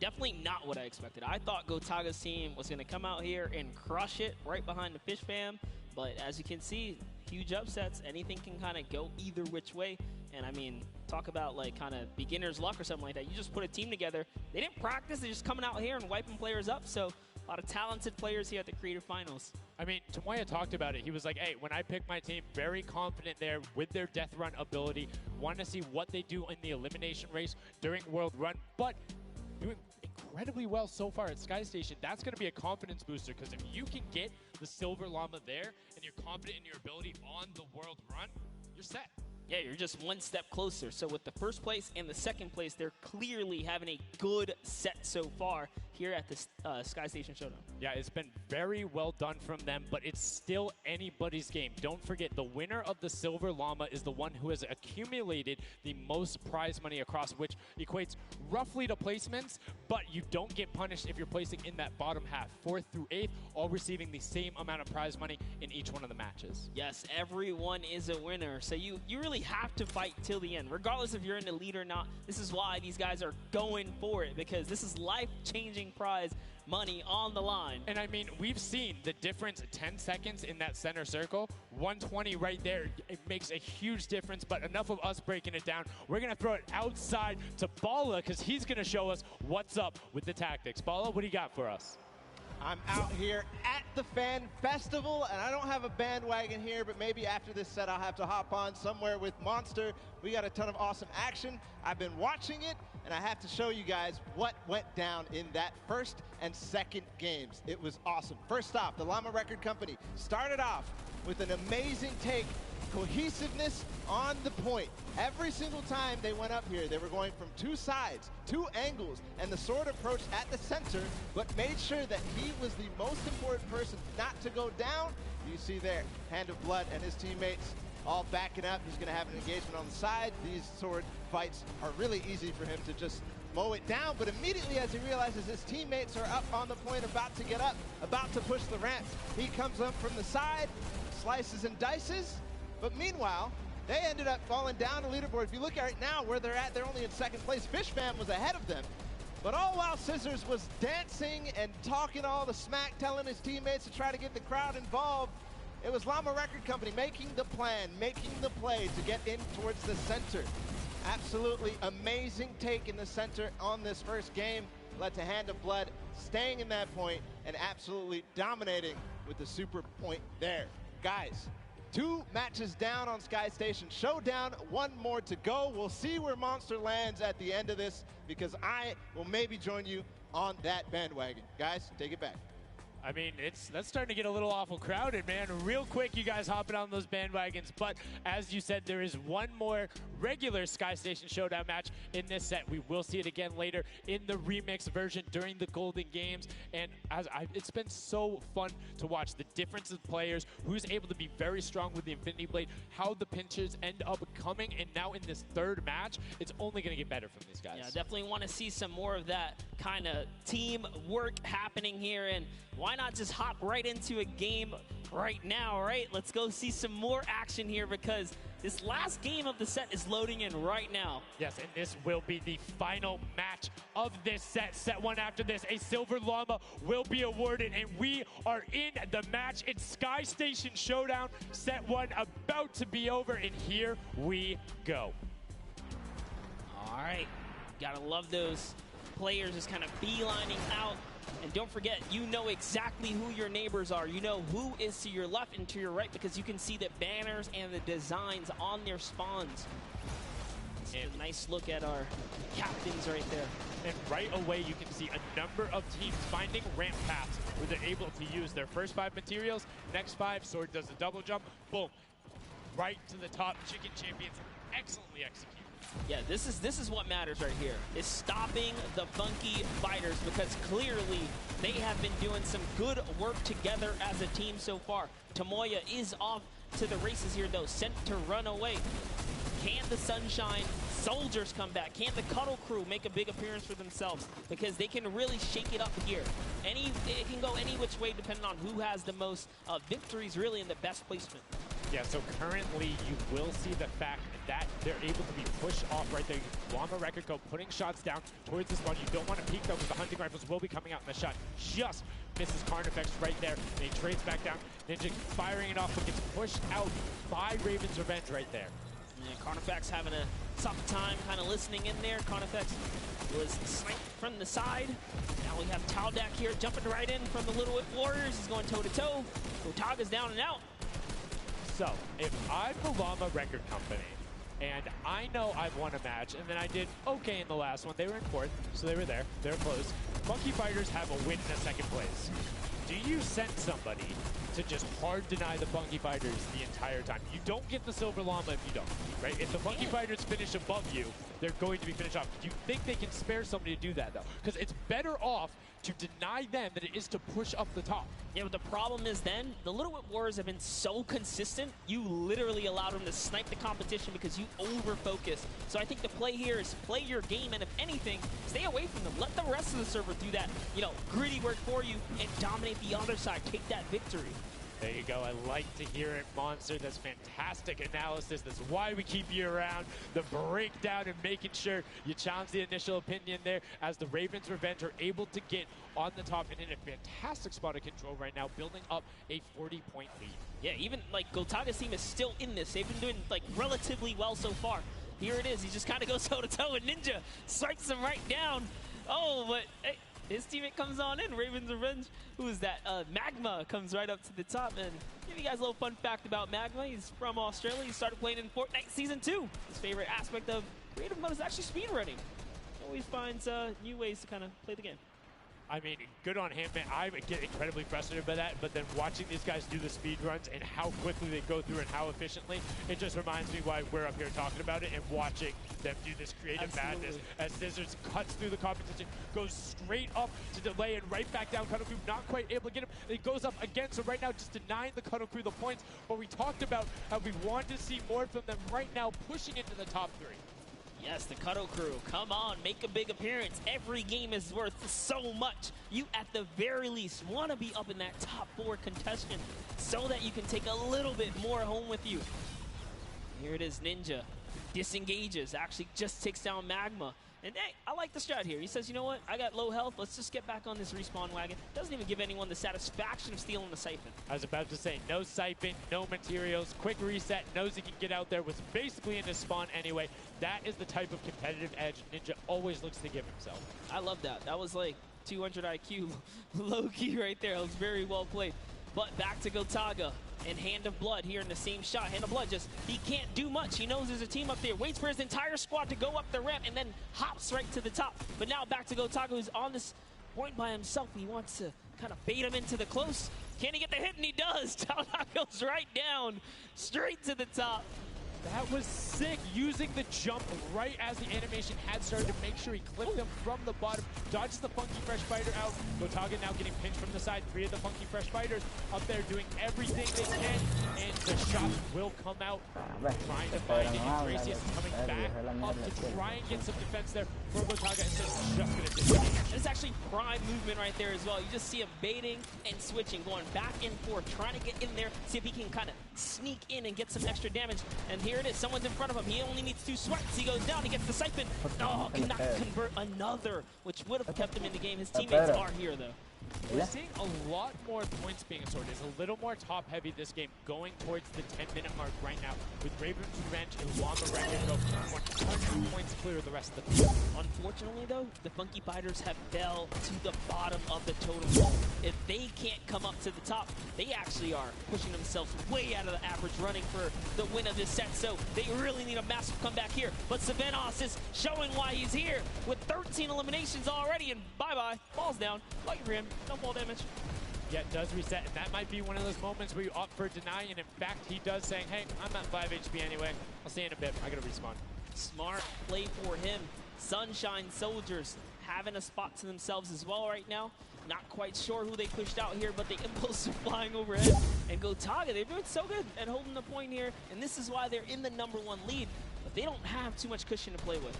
Definitely not what I expected. I thought Gotaga's team was going to come out here and crush it right behind the Fish Fam, but as you can see, huge upsets. Anything can kind of go either which way, and I mean, talk about like kind of beginner's luck or something like that. You just put a team together. They didn't practice. They're just coming out here and wiping players up, so A lot of talented players here at the Creative Finals.
I mean, Tomoya talked about it. He was like, hey, when I pick my team, very confident there with their death run ability. Want to see what they do in the elimination race during World Run, but doing incredibly well so far at Sky Station. That's going to be a confidence booster, because if you can get the Silver Llama there and you're confident in your ability on the World Run, you're set.
Yeah, you're just one step closer. So with the first place and the second place, they're clearly having a good set so far here at the Sky Station Showdown.
Yeah, it's been very well done from them, but it's still anybody's game. Don't forget, the winner of the Silver Llama is the one who has accumulated the most prize money across, which equates roughly to placements, but you don't get punished if you're placing in that bottom half. 4th through 8th, all receiving the same amount of prize money in each one of the matches.
Yes, everyone is a winner. So you really have to fight till the end, regardless if you're in the lead or not. This is why these guys are going for it, because this is life-changing prize money on the line.
And I mean, we've seen the difference, 10 seconds in that center circle, 120 right there. It makes a huge difference, but enough of us breaking it down. We're going to throw it outside to Bala, because he's going to show us what's up with the tactics. Bala, what do you got for us?
I'm out here at the Fan Festival, and I don't have a bandwagon here, but maybe after this set I'll have to hop on somewhere with Monster. We got a ton of awesome action. I've been watching it, and I have to show you guys what went down in that first and second games. It was awesome. First off, the Llama Record Company started off with an amazing take. Cohesiveness on the point. Every single time they went up here, they were going from 2 sides, 2 angles, and the sword approached at the center, but made sure that he was the most important person not to go down. You see there, Hand of Blood and his teammates all backing up. He's going to have an engagement on the side. These sword fights are really easy for him to just mow it down, but immediately as he realizes his teammates are up on the point, about to get up, about to push the ramp, he comes up from the side, slices and dices. But meanwhile, they ended up falling down the leaderboard. If you look at it now, where they're at, they're only in second place. Fishfam was ahead of them. But all while Scissors was dancing and talking all the smack, telling his teammates to try to get the crowd involved, it was Llama Record Company making the plan, making the play to get in towards the center. Absolutely amazing take in the center on this first game. Led to Hand of Blood staying in that point and absolutely dominating with the super point there. Guys, 2 matches down on Sky Station Showdown, 1 more to go. We'll see where Monster lands at the end of this, because I will maybe join you on that bandwagon. Guys, take it back.
I mean, that's starting to get a little awful crowded, man. Real quick, you guys hopping on those bandwagons. But as you said, there is 1 more regular Sky Station Showdown match in this set. We will see it again later in the remix version during the Golden Games. And it's been so fun to watch the difference of players, who's able to be very strong with the Infinity Blade, how the pinches end up coming. And now in this 3rd match, it's only going to get better from these guys.
Yeah, definitely want to see some more of that kind of team work happening here. And why not just hop right into a game right now, right? Let's go see some more action here, because this last game of the set is loading in right now.
Yes, and this will be the final match of this set. Set 1 after this, a Silver Llama will be awarded, and we are in the match. It's Sky Station Showdown. Set 1 about to be over, and here we go.
All right, gotta love those players just kind of beelining out. And don't forget, you know exactly who your neighbors are. You know who is to your left and to your right, because you can see the banners and the designs on their spawns. And a nice look at our captains right there.
And right away, you can see a number of teams finding ramp paths where they're able to use their first 5 materials. Next 5, Sword does a double jump. Boom. Right to the top. Chicken Champions excellently executed.
Yeah, this is what matters right here, is stopping the funky fighters, because clearly they have been doing some good work together as a team so far. Tomoya is off to the races here, though, sent to run away. Can the Sunshine Soldiers come back? Can the Cuddle Crew make a big appearance for themselves? Because they can really shake it up here. It can go any which way depending on who has the most victories, really, in the best placement.
Yeah, so currently you will see the fact that they're able to be pushed off right there. Llama Record Co. putting shots down towards the spawn. You don't want to peek though, because the hunting rifles will be coming out, and the shot just misses Carnifex right there. And he trades back down. Ninja firing it off, but gets pushed out by Raven's Revenge right there.
Yeah, Carnifex having to tough time kind of listening in there. Carnifex was sniped from the side. Now we have Taldak here jumping right in from the Little Whip Warriors. He's going toe-to-toe. Gotaga's down and out.
So, if I'm the Llama Record Company, and I know I've won a match, and then I did okay in the last one. They were in fourth, so they were there. They're close. Funky Fighters have a win in a second place. Do you send somebody to just hard deny the Funky Fighters the entire time? You don't get the Silver Llama if you don't, right? If the Funky Fighters finish above you, they're going to be finished off. Do you think they can spare somebody to do that, though? Because it's better off to deny them than it is to push up the top.
Yeah, but the problem is then, the Little Whip Warriors have been so consistent, you literally allowed them to snipe the competition because you over-focus. So I think the play here is play your game, and if anything, stay away from them. Let the rest of the server do that, you know, gritty work for you and dominate the other side. Take that victory.
There you go. I like to hear it, Monster. That's fantastic analysis. That's why we keep you around. The breakdown and making sure you challenge the initial opinion there as the Ravens Revenge are able to get on the top and in a fantastic spot of control right now, building up a 40-point lead.
Yeah, even like Gotaga's team is still in this. They've been doing like relatively well so far. Here it is. He just kind of goes toe-to-toe and Ninja strikes him right down. Oh, but hey, his teammate comes on in. Ravens Revenge. Who is that? Magma comes right up to the top. And give you guys a little fun fact about Magma. He's from Australia. He started playing in Fortnite Season 2. His favorite aspect of creative mode is actually speedrunning. Always finds new ways to kind of play the game.
I mean, good on him, man. I get incredibly frustrated by that, but then watching these guys do the speed runs and how quickly they go through and how efficiently, it just reminds me why we're up here talking about it and watching them do this creative madness as Scissors cuts through the competition, goes straight up to delay and right back down Cuddle Crew, not quite able to get him. It goes up again, so right now just denying the Cuddle Crew the points, but we talked about how we want to see more from them right now, pushing into the top 3.
Yes, the Cuddle Crew, come on, make a big appearance. Every game is worth so much. You, at the very least, want to be up in that top 4 contestant so that you can take a little bit more home with you. Here it is, Ninja. Disengages, actually just takes down Magma. And hey, I like the strat here. He says, you know what, I got low health, let's just get back on this respawn wagon. Doesn't even give anyone the satisfaction of stealing the siphon.
I was about to say, no siphon, no materials, quick reset, knows he can get out there, was basically in his spawn anyway. That is the type of competitive edge Ninja always looks to give himself.
I love that. That was like 200 IQ low-key right there. It was very well played. But back to Gotaga and Hand of Blood here in the same shot. Hand of Blood just, he can't do much. He knows there's a team up there, waits for his entire squad to go up the ramp and then hops right to the top. But now back to Gotaga, who's on this point by himself. He wants to kind of bait him into the close. Can he get the hit? And he does. Taldak goes right down, straight to the top.
That was sick, using the jump right as the animation had started to make sure he clipped them from the bottom, dodges the Funky Fresh Fighter out. Gotaga now getting pinched from the side. 3 of the Funky Fresh Fighters up there doing everything they can, and the shots will come out. Trying to find it. Gracious coming back up to try and get some defense there for Gotaga, and just going to disengage.
It's actually prime movement right there as well. You just see him baiting and switching, going back and forth, trying to get in there, see if he can kind of sneak in and get some extra damage. And here it is, someone's in front of him. He only needs 2 swipes. He goes down, he gets the siphon. Oh, cannot convert another, which would have kept him in the game. His teammates are here, though.
We're seeing a lot more points being assorted. It's a little more top-heavy this game, going towards the 10-minute mark right now, with Ravens Revenge and Llama Record go 100 points clear of the rest of the field.
Unfortunately, though, the Funky Fighters have fell to the bottom of the totem. If they can't come up to the top, they actually are pushing themselves way out of the average, running for the win of this set. So they really need a massive comeback here. But Savenos is showing why he's here with 13 eliminations already, and bye-bye, falls down. Lucky for him. No fall damage.
Yeah, it does reset, and that might be one of those moments where you opt for deny, and in fact, he does saying, hey, I'm at 5 HP anyway. I'll see you in a bit. I gotta respawn.
Smart play for him. Sunshine Soldiers having a spot to themselves as well right now. Not quite sure who they pushed out here, but the impulse are flying overhead. And Gotaga, they're doing so good at holding the point here, and this is why they're in the #1 lead, but they don't have too much cushion to play with.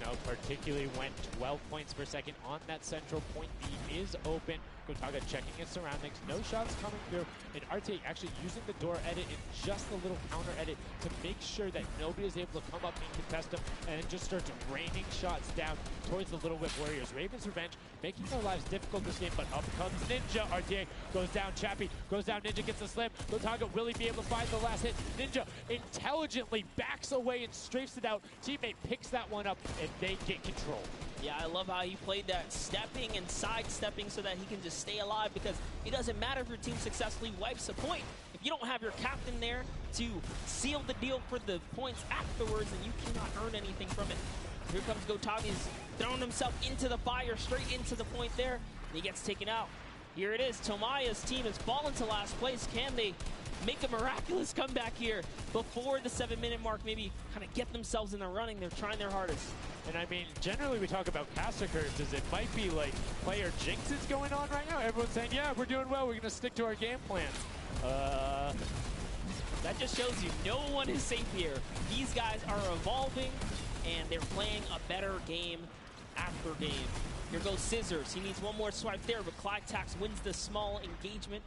No, particularly when 12 points per second on that central point B is open. Gotaga checking his surroundings, no shots coming through, and RTA actually using the door edit and just a little counter edit to make sure that nobody is able to come up and contest him, and just starts raining shots down towards the Little Whip Warriors. Ravens Revenge making their lives difficult this game, but up comes Ninja. RTA goes down, Chappie goes down, Ninja gets the slam. Gotaga, will he be able to find the last hit? Ninja intelligently backs away and strafes it out. Teammate picks that one up, and they get control.
Yeah, I love how he played that, stepping and sidestepping so that he can just stay alive, because it doesn't matter if your team successfully wipes a point. If you don't have your captain there to seal the deal for the points afterwards, then you cannot earn anything from it. Here comes Gotaga. He's throwing himself into the fire, straight into the point there, and he gets taken out. Here it is. Tomaya's team has fallen to last place. Can they make a miraculous comeback here before the 7-minute mark? Maybe kind of get themselves in the running. They're trying their hardest.
And I mean, generally we talk about caster curses. It might be like player jinxes going on right now. Everyone's saying, yeah, we're doing well. We're going to stick to our game plan.
That just shows you no one is safe here. These guys are evolving, and they're playing a better game after game. Here goes Scissors. He needs one more swipe there, but Clytax wins the small engagement.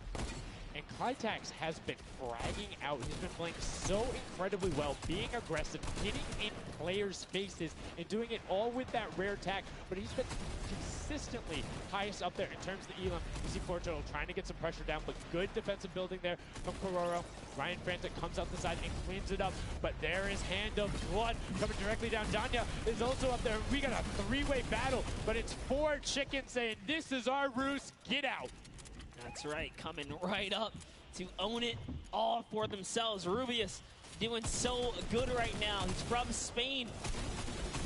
And Clytax has been fragging out. He's been playing so incredibly well, being aggressive, getting in players' faces, and doing it all with that rare tag. But he's been consistently highest up there in terms of the elim. You see Portugal trying to get some pressure down, but good defensive building there from Kororo. Ryan Frantic comes out the side and cleans it up, but there is Hand of Blood coming directly down. Danya is also up there. We got a three-way battle, but it's 4 chickens saying, this is our roost, get out.
That's right, coming right up to own it all for themselves. Rubius doing so good right now. He's from Spain.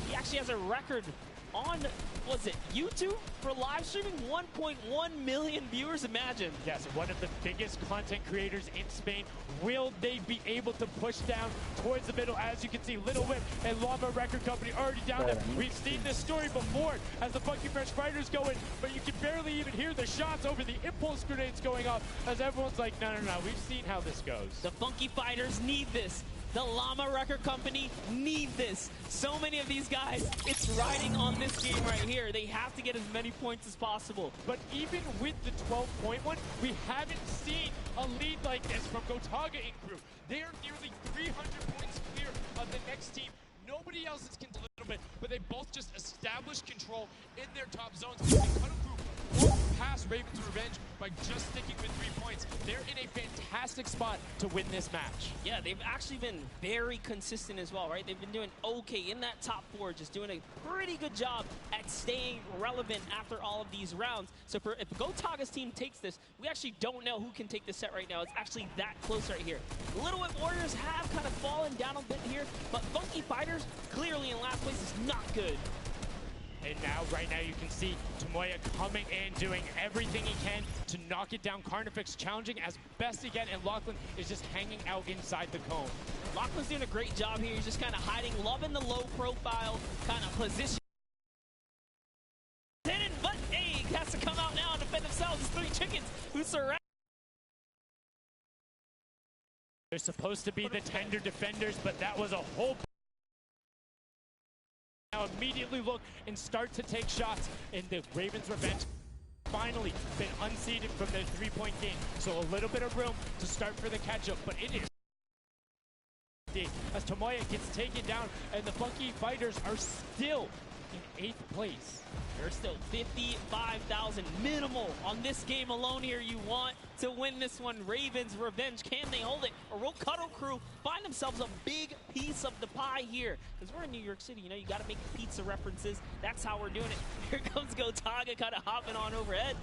He actually has a record on, was it YouTube for live streaming? 1.1 million viewers, imagine.
Yes, one of the biggest content creators in Spain. Will they be able to push down towards the middle? As you can see, Little Whip and Llama Record Company already down there. We've seen this story before as the Funky Fresh Fighters go in, but you can barely even hear the shots over the impulse grenades going off as everyone's like, no, we've seen how this goes.
The Funky Fighters need this. The Llama Record Company need this. So many of these guys, it's riding on this game right here. They have to get as many points as possible.
But even with the 12-point one, we haven't seen a lead like this from Gotaga in crew. They are nearly 300 points clear of the next team. Nobody else is a little bit, but they both just established control in their top zones. They cut a group past Ravens Revenge by just sticking with 3 points. They're in a fantastic spot to win this match.
Yeah, they've actually been very consistent as well, right? They've been doing okay in that top 4, just doing a pretty good job at staying relevant after all of these rounds. So if Gotaga's team takes this, we actually don't know who can take this set right now. It's actually that close right here. The Little Whip Warriors have kind of fallen down a bit here, but Funky Fighters clearly in last place is not good.
And now, right now, you can see Tomoya coming in, doing everything he can to knock it down. Carnifex challenging as best he can, and Lachlan is just hanging out inside the cone.
Lachlan's doing a great job here. He's just kind of hiding, loving the low profile kind of position. But hey, he has to come out now and defend themselves. It's 3 chickens who surround.
They're supposed to be the tender defenders, but that was a whole. Now immediately look and start to take shots, and the Ravens Revenge finally been unseated from their 3-point game. So a little bit of room to start for the catch-up, but it is as Tomoya gets taken down, and the Funky Fighters are still in 8th place.
There's still 55,000 minimal on this game alone here. You want to win this one. Ravens Revenge, can they hold it? Or will Cuddle Crew find themselves a big piece of the pie here? Because we're in New York City, you know, you got to make pizza references. That's how we're doing it. Here comes Gotaga kind of hopping on overhead.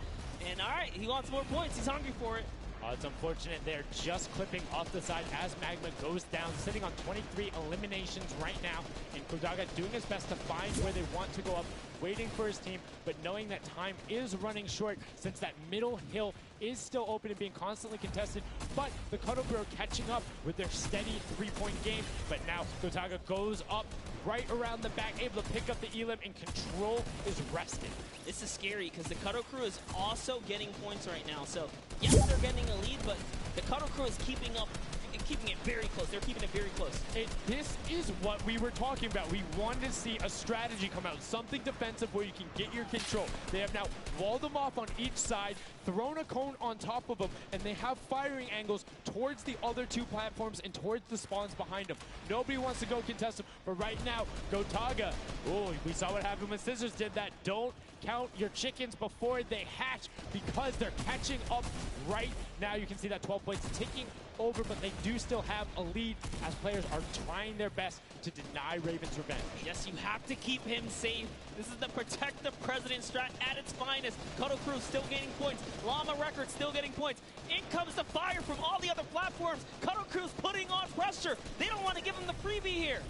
And all right, he wants more points. He's hungry for it.
It's unfortunate they're just clipping off the side as Magma goes down, sitting on 23 eliminations right now. And Gotaga doing his best to find where they want to go up, waiting for his team, but knowing that time is running short since that middle hill is still open and being constantly contested. But the Cuddle Crew are catching up with their steady 3-point game. But now Gotaga goes up right around the back, able to pick up the elim, and control is rested.
This is scary because the Cuddle Crew is also getting points right now. So yes, they're getting a lead, but the Cuddle Crew is keeping keeping it very close. They're keeping it very close.
This is what we were talking about. We wanted to see a strategy come out, something defensive where you can get your control. They have now walled them off on each side, thrown a cone on top of them, and they have firing angles towards the other two platforms and towards the spawns behind them. Nobody wants to go contest them, but right now, Gotaga, oh, we saw what happened when Scissors did that. Don't count your chickens before they hatch because they're catching up right now. You can see that 12 points ticking over, but they do still have a lead as players are trying their best to deny Raven's revenge.
Yes, you have to keep him safe. This is the protect the president strat at its finest. Kodo Crew still gaining points. Llama Records still getting points. In comes the fire from all the other platforms. Kodo Crew's putting on pressure. They don't want to give him the freebie here.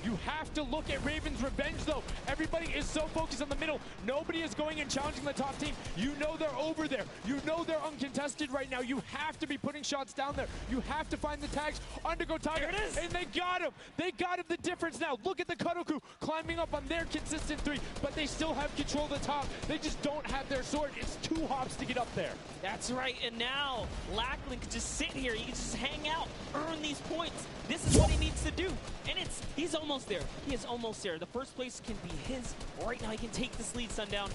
You have to look at Raven's revenge, though. Everybody is so focused on the middle. Nobody is going and challenging the top team. You know they're over there. You know they're uncontested right now. You have to be putting shots down there. You have to find the tags under Gotaga.
There it is.
And they got him. They got him the difference now. Look at the Kodo Crew climbing up on their consistent three, but they still have control of the top. They just don't have their sword. It's 2 hops to get up there.
That's right, and now Lackland can just sit here. He can just hang out, earn these points. This is what he needs to do, and he's almost there. He is almost there. The first place can be his. Right now, he can take this lead, Sundown.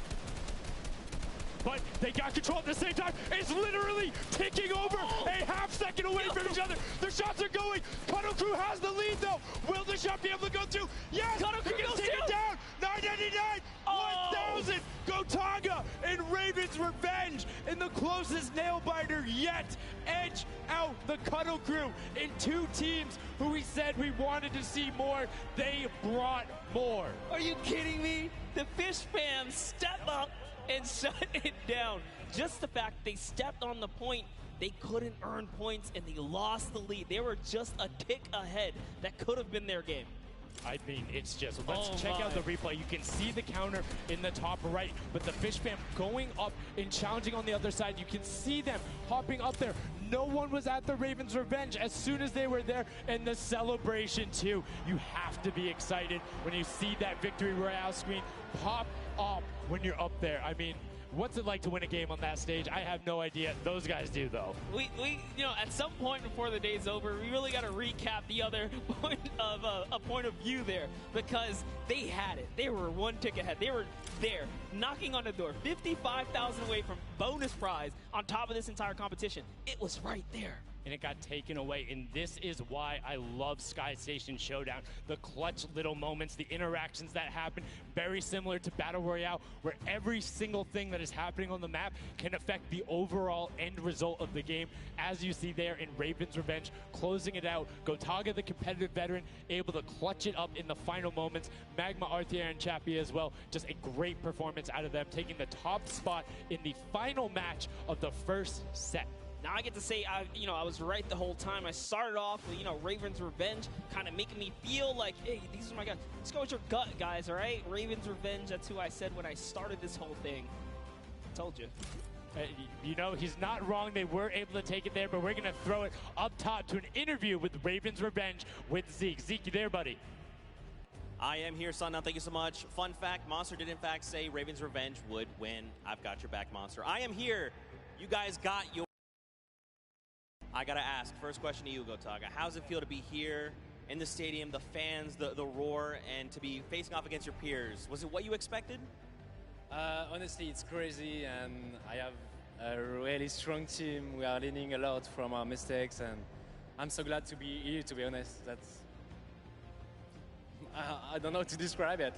But they got control at the same time. It's literally ticking over a half second away from each other. The shots are going. Kodo Crew has the lead, though. Will the shot be able to go through? Yes!
Kodo Crew goes
take it down. 999, 1,000. Gotaga and Raven's revenge in the closest nail biter yet. Edge out the Kodo Crew in 2 teams who we said we wanted to see more. They brought more.
Are you kidding me? The Fish fans step up and shut it down. Just the fact they stepped on the point, they couldn't earn points and they lost the lead. They were just a tick ahead. That could have been their game.
I mean, it's just, let's check out the replay. You can see the counter in the top right, but the Fish fam going up and challenging on the other side. You can see them hopping up there. No one was at the Ravens' revenge as soon as they were there, and the celebration too. You have to be excited when you see that victory royale screen pop up when you're up there. I mean, what's it like to win a game on that stage? I have no idea. Those guys do, though.
We you know, at some point before the day's over, we really got to recap the other point of a point of view there, because they had it. They were 1 tick ahead. They were there, knocking on the door, 55,000 away from bonus prize on top of this entire competition. It was right there.
And it got taken away, and this is why I love Sky Station Showdown. The clutch little moments, the interactions that happen, very similar to Battle Royale, where every single thing that is happening on the map can affect the overall end result of the game, as you see there in Raven's Revenge, closing it out. Gotaga, the competitive veteran, able to clutch it up in the final moments. Magma, Arthier, and Chappie as well, just a great performance out of them, taking the top spot in the final match of the first set.
Now I get to say, I was right the whole time. I started off with, Raven's Revenge, kind of making me feel like, hey, these are my guys. Let's go with your gut, guys, all right? Raven's Revenge, that's who I said when I started this whole thing. I told you.
He's not wrong. They were able to take it there, but we're going to throw it up top to an interview with Raven's Revenge with Zeke. Zeke, you there, buddy?
I am here, Sundown. Thank you so much. Fun fact, Monster did in fact say Raven's Revenge would win. I've got your back, Monster. I am here. You guys got your... I gotta ask, first question to you, Gotaga. How does it feel to be here in the stadium, the fans, the roar, and to be facing off against your peers? Was it what you expected?
Honestly, it's crazy, and I have a really strong team. We are learning a lot from our mistakes, and I'm so glad to be here, to be honest. I don't know how to describe it.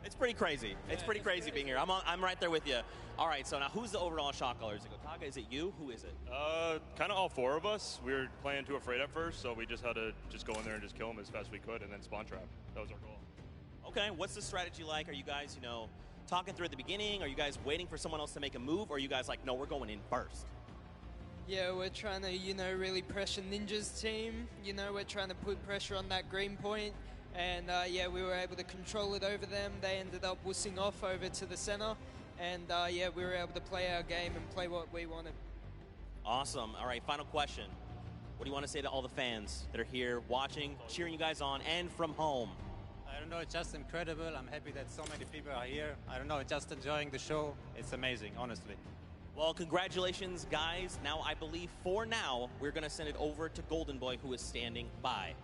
It's pretty crazy. It's pretty crazy being here. I'm right there with you. All right, so now who's the overall shot caller? Is it Gotaga? Is it you? Who is it?
Kind of all 4 of us. We were playing too afraid at first, so we just had to go in there and just kill them as fast as we could and then spawn trap. That was our goal.
Okay, what's the strategy like? Are you guys, talking through at the beginning? Are you guys waiting for someone else to make a move? Or are you guys like, no, we're going in first?
Yeah, we're trying to, really pressure Ninja's team. We're trying to put pressure on that green point. And yeah, we were able to control it over them. They ended up wussing off over to the center. And yeah, we were able to play our game and play what we wanted.
Awesome. All right, final question. What do you want to say to all the fans that are here watching, cheering you guys on, and from home?
I don't know, it's just incredible. I'm happy that so many people are here. I don't know, just enjoying the show. It's amazing, honestly.
Well, congratulations, guys. Now, I believe for now, we're going to send it over to Golden Boy, who is standing by.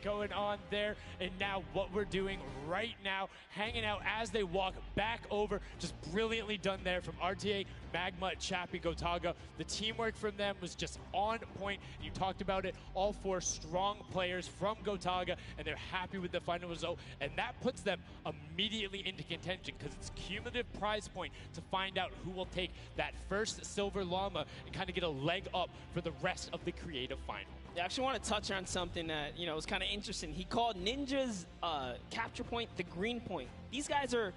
Going on there, and now what we're doing right now, hanging out as they walk back over, just brilliantly done there from RTA, Magma, Chappie, Gotaga. The teamwork from them was just on point. You talked about it, all 4 strong players from Gotaga, and they're happy with the final result, and that puts them immediately into contention because it's cumulative prize point to find out who will take that first Silver Llama and kind of get a leg up for the rest of the creative final.
I actually want to touch on something that, was kind of interesting. He called Ninja's capture point the green point. These guys are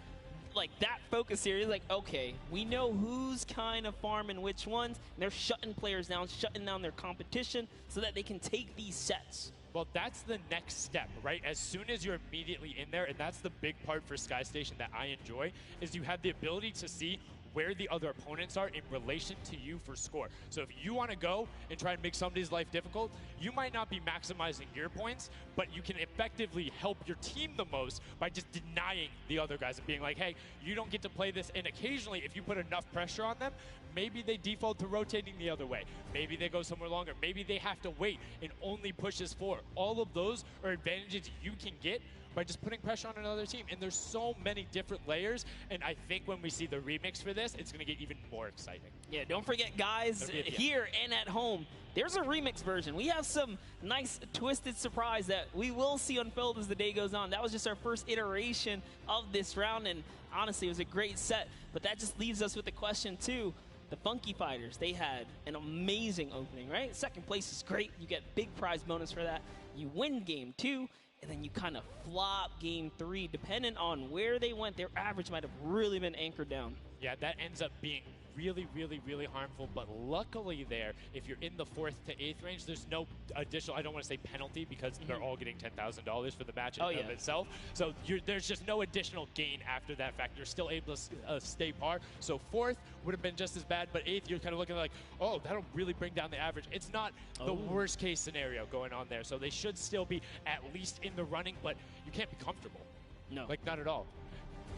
like that focused here. He's like, okay, we know who's kind of farming which ones, and they're shutting players down, shutting down their competition so that they can take these sets.
Well, that's the next step, right? As soon as you're immediately in there, and that's the big part for Sky Station that I enjoy, is you have the ability to see where the other opponents are in relation to you for score. So if you want to go and try and make somebody's life difficult, you might not be maximizing your points, but you can effectively help your team the most by just denying the other guys and being like, hey, you don't get to play this. And occasionally, if you put enough pressure on them, maybe they default to rotating the other way. Maybe they go somewhere longer. Maybe they have to wait and only push as 4. All of those are advantages you can get by just putting pressure on another team. And there's so many different layers, and I think when we see the remix for this, it's going to get even more exciting.
Yeah, don't forget, guys, here and at home, there's a remix version. We have some nice twisted surprise that we will see unfold as the day goes on. That was just our first iteration of this round, and honestly, it was a great set. But that just leaves us with the question, too. The Funky Fighters, they had an amazing opening, right? Second place is great. You get big prize bonus for that. You win game 2. And then you kind of flop game 3. Depending on where they went, their average might have really been anchored down.
Yeah, that ends up being really, really, really harmful. But luckily there, if you're in the 4th to 8th range, there's no additional, I don't want to say penalty, because they're all getting $10,000 for the match in of itself. So there's just no additional gain after that fact. You're still able to stay par. So 4th would have been just as bad, but 8th, you're kind of looking like, oh, that'll really bring down the average. It's not the worst case scenario going on there. So they should still be at least in the running, but you can't be comfortable.
No.
Like, not at all.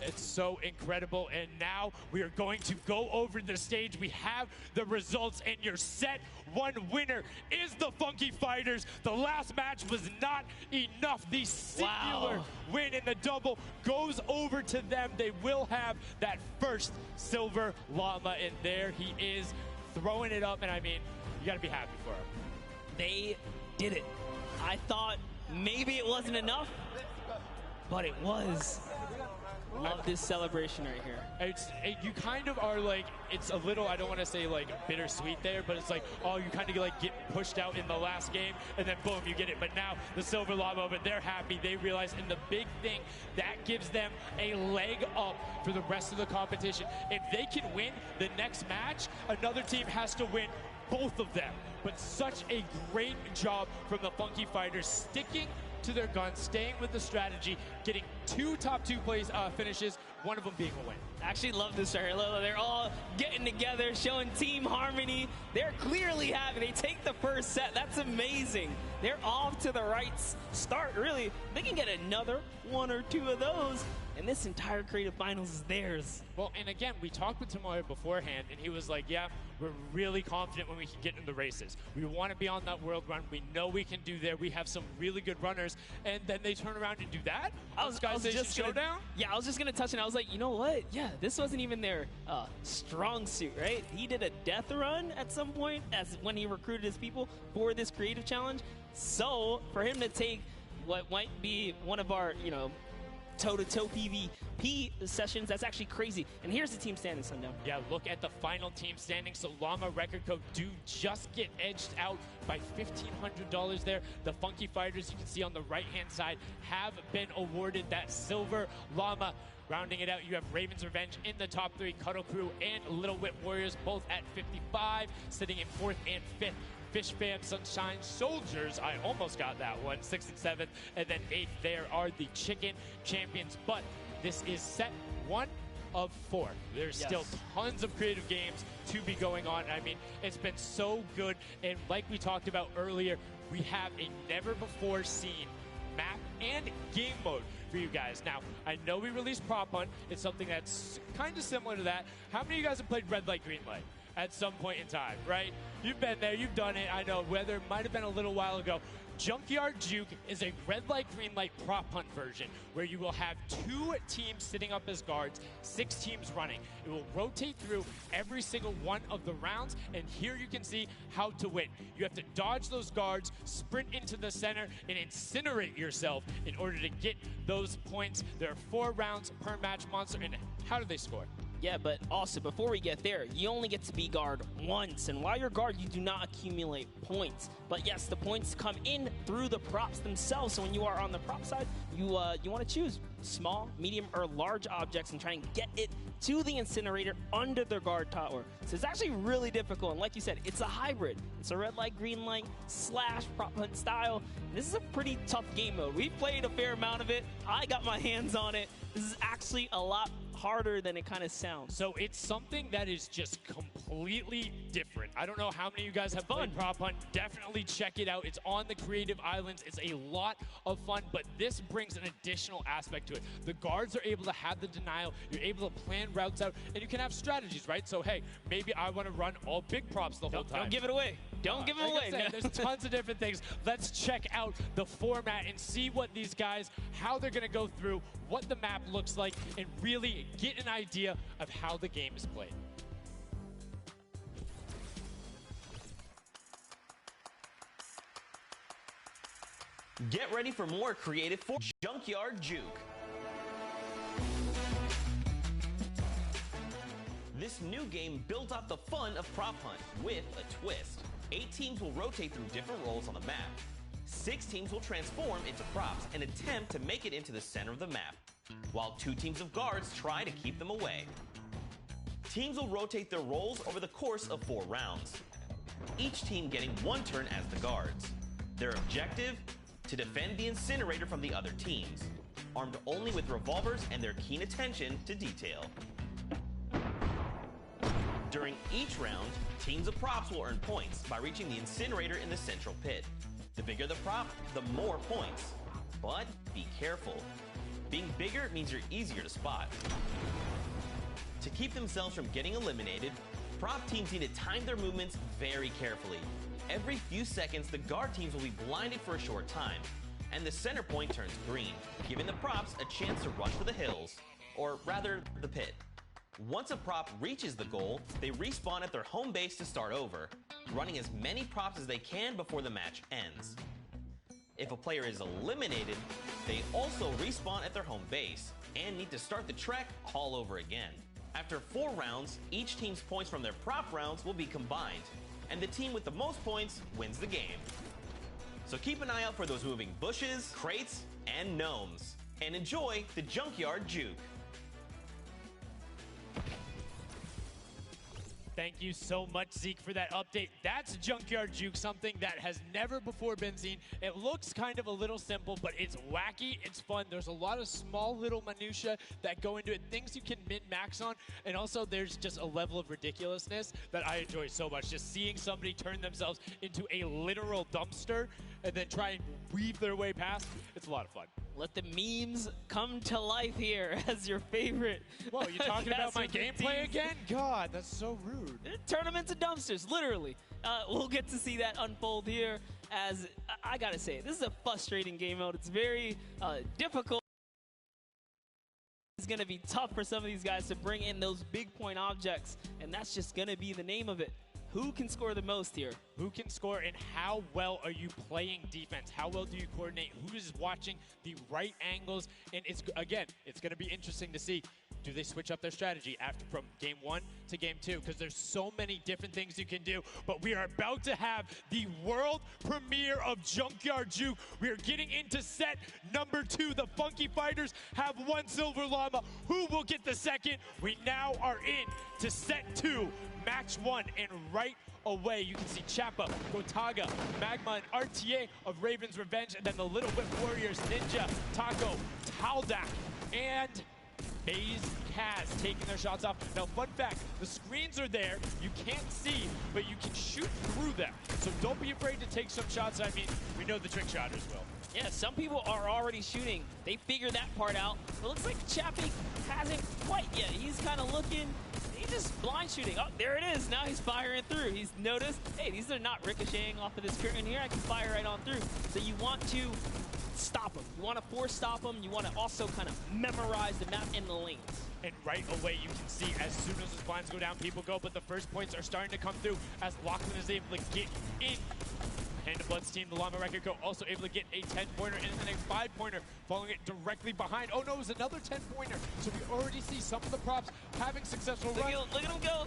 It's so incredible, and now we are going to go over the stage. We have the results, and your set 1 winner is the Funky Fighters. The last match was not enough. The singular win in the double goes over to them. They will have that first Silver Llama, and there he is throwing it up, and I mean, you got to be happy for him.
They did it. I thought maybe it wasn't enough, but it was. Love this celebration right here.
You kind of are like, it's a little, I don't want to say like bittersweet there, but it's like, oh, you kind of like get pushed out in the last game, and then boom, you get it. But now the Silver Llama, but they're happy. They realize, and the big thing, that gives them a leg up for the rest of the competition. If they can win the next match, another team has to win both of them. But such a great job from the Funky Fighters, sticking to their guns, staying with the strategy, getting 2 top 2 plays finishes, one of them being a win.
I actually love this right here. They're all getting together, showing team harmony. They're clearly happy. They take the first set. That's amazing. They're off to the right start, really. They can get another 1 or 2 of those, and this entire creative finals is theirs.
Well, and again, we talked with Tomoya beforehand, and he was like, yeah, we're really confident when we can get in the races. We want to be on that world run. We know we can do there. We have some really good runners, and then they turn around and do that?
I was just Showdown? I was just going to touch, and I was like, you know what? Yeah, this wasn't even their strong suit, right? He did a death run at some point as when he recruited his people for this creative challenge. So for him to take what might be one of our, toe-to-toe PvP sessions, that's actually crazy. And here's the team standings, Sundown.
Yeah, look at the final team standings. So Llama Record Code do just get edged out by $1,500 there. The Funky Fighters, you can see on the right-hand side, have been awarded that Silver Llama. Rounding it out, you have Raven's Revenge in the top 3, Cuddle Crew and Little Whip Warriors both at 55, sitting in 4th and 5th. Fish Fam, Sunshine Soldiers, I almost got that one, 6th and 7th, and then 8th there are the Chicken Champions. But this is set 1 of 4. There's still tons of creative games to be going on. I mean, it's been so good, and like we talked about earlier, we have a never-before-seen map and game mode for you guys. Now, I know we released Prop Hunt. It's something that's kind of similar to that. How many of you guys have played Red Light, Green Light at some point in time, right? You've been there, you've done it. I know, whether it might have been a little while ago. Junkyard Juke is a Red Light, Green Light Prop Hunt version where you will have 2 teams sitting up as guards, 6 teams running. It will rotate through every single one of the rounds, and here you can see how to win. You have to dodge those guards, sprint into the center, and incinerate yourself in order to get those points. There are 4 rounds per match, Monster, and how do they score?
Yeah, but also, before we get there, you only get to be guard once, and while you're guard, you do not accumulate points. But yes, the points come in through the props themselves, so when you are on the prop side, you want to choose small, medium, or large objects and try and get it to the incinerator under the guard tower. So it's actually really difficult, and like you said, it's a hybrid. It's a red light, green light, / prop hunt style. This is a pretty tough game mode. We've played a fair amount of it. I got my hands on it. This is actually a lot harder than it kind of sounds.
So it's something that is just completely different. I don't know how many of you guys have played Prop Hunt. Definitely check it out. It's on the Creative Islands. It's a lot of fun, but this brings an additional aspect to it. The guards are able to have the denial. You're able to plan routes out, and you can have strategies, right? So, hey, maybe I want to run all big props the whole time.
Don't give it away. Don't give it away.
There's tons of different things. Let's check out the format and see what these guys, how they're going to go through, what the map looks like, and really get an idea of how the game is played.
Get ready for more creative for Junkyard Juke. This new game built off the fun of Prop Hunt with a twist. 8 teams will rotate through different roles on the map. 6 teams will transform into props and attempt to make it into the center of the map, while 2 teams of guards try to keep them away. Teams will rotate their roles over the course of 4 rounds, each team getting 1 turn as the guards. Their objective? To defend the incinerator from the other teams, armed only with revolvers and their keen attention to detail. During each round, teams of props will earn points by reaching the incinerator in the central pit. The bigger the prop, the more points. But be careful. Being bigger means you're easier to spot. To keep themselves from getting eliminated, prop teams need to time their movements very carefully. Every few seconds, the guard teams will be blinded for a short time, and the center point turns green, giving the props a chance to run for the hills, or rather, the pit. Once a prop reaches the goal, they respawn at their home base to start over, running as many props as they can before the match ends. If a player is eliminated, they also respawn at their home base, and need to start the trek all over again. After 4 rounds, each team's points from their prop rounds will be combined, and the team with the most points wins the game. So keep an eye out for those moving bushes, crates, and gnomes. And enjoy the Junkyard Juke.
Thank you so much, Zeke, for that update. That's Junkyard Juke, something that has never before been seen. It looks kind of a little simple, but it's wacky, it's fun. There's a lot of small little minutia that go into it, things you can min-max on, and also there's just a level of ridiculousness that I enjoy so much. Just seeing somebody turn themselves into a literal dumpster and then try and weave their way past, it's a lot of fun.
Let the memes come to life here as your favorite.
Whoa, you talking about my gameplay again? God, that's so rude.
Turn them into dumpsters, literally. We'll get to see that unfold here as, I gotta say, this is a frustrating game mode. It's very difficult. It's gonna be tough for some of these guys to bring in those big point objects, and that's just gonna be the name of it. Who can score the most here?
Who can score, and how well are you playing defense? How well do you coordinate? Who is watching the right angles? And it's, again, it's going to be interesting to see, do they switch up their strategy from game 1 to game 2? Because there's so many different things you can do. But we are about to have the world premiere of Junkyard Juke. We are getting into set number 2. The Funky Fighters have 1 silver llama. Who will get the second? We now are in to set 2. Match 1, and right away you can see Chappa, Gotaga, Magma, and RTA of Raven's Revenge, and then the Little Whip Warriors, Ninja, Taco, Taldak, and FaZe, Kaz taking their shots off. Now, fun fact, the screens are there. You can't see, but you can shoot through them. So don't be afraid to take some shots. I mean, we know the trick shotters will.
Yeah, some people are already shooting. They figured that part out. It looks like Chappie hasn't quite yet. He's kind of looking. He's just blind shooting. Oh, there it is. Now he's firing through. He's noticed, hey, these are not ricocheting off of this curtain here. I can fire right on through. So you want to stop him. You want to force stop him. You want to also kind of memorize the map and the lanes.
And right away, you can see as soon as the blinds go down, people go. But the first points are starting to come through as Lachlan is able to get in. And the Bloods team, the Llama Record Co. also able to get a 10-pointer and then a 5-pointer, following it directly behind. Oh no, it was another 10-pointer. So we already see some of the props having successful runs.
Look at him go.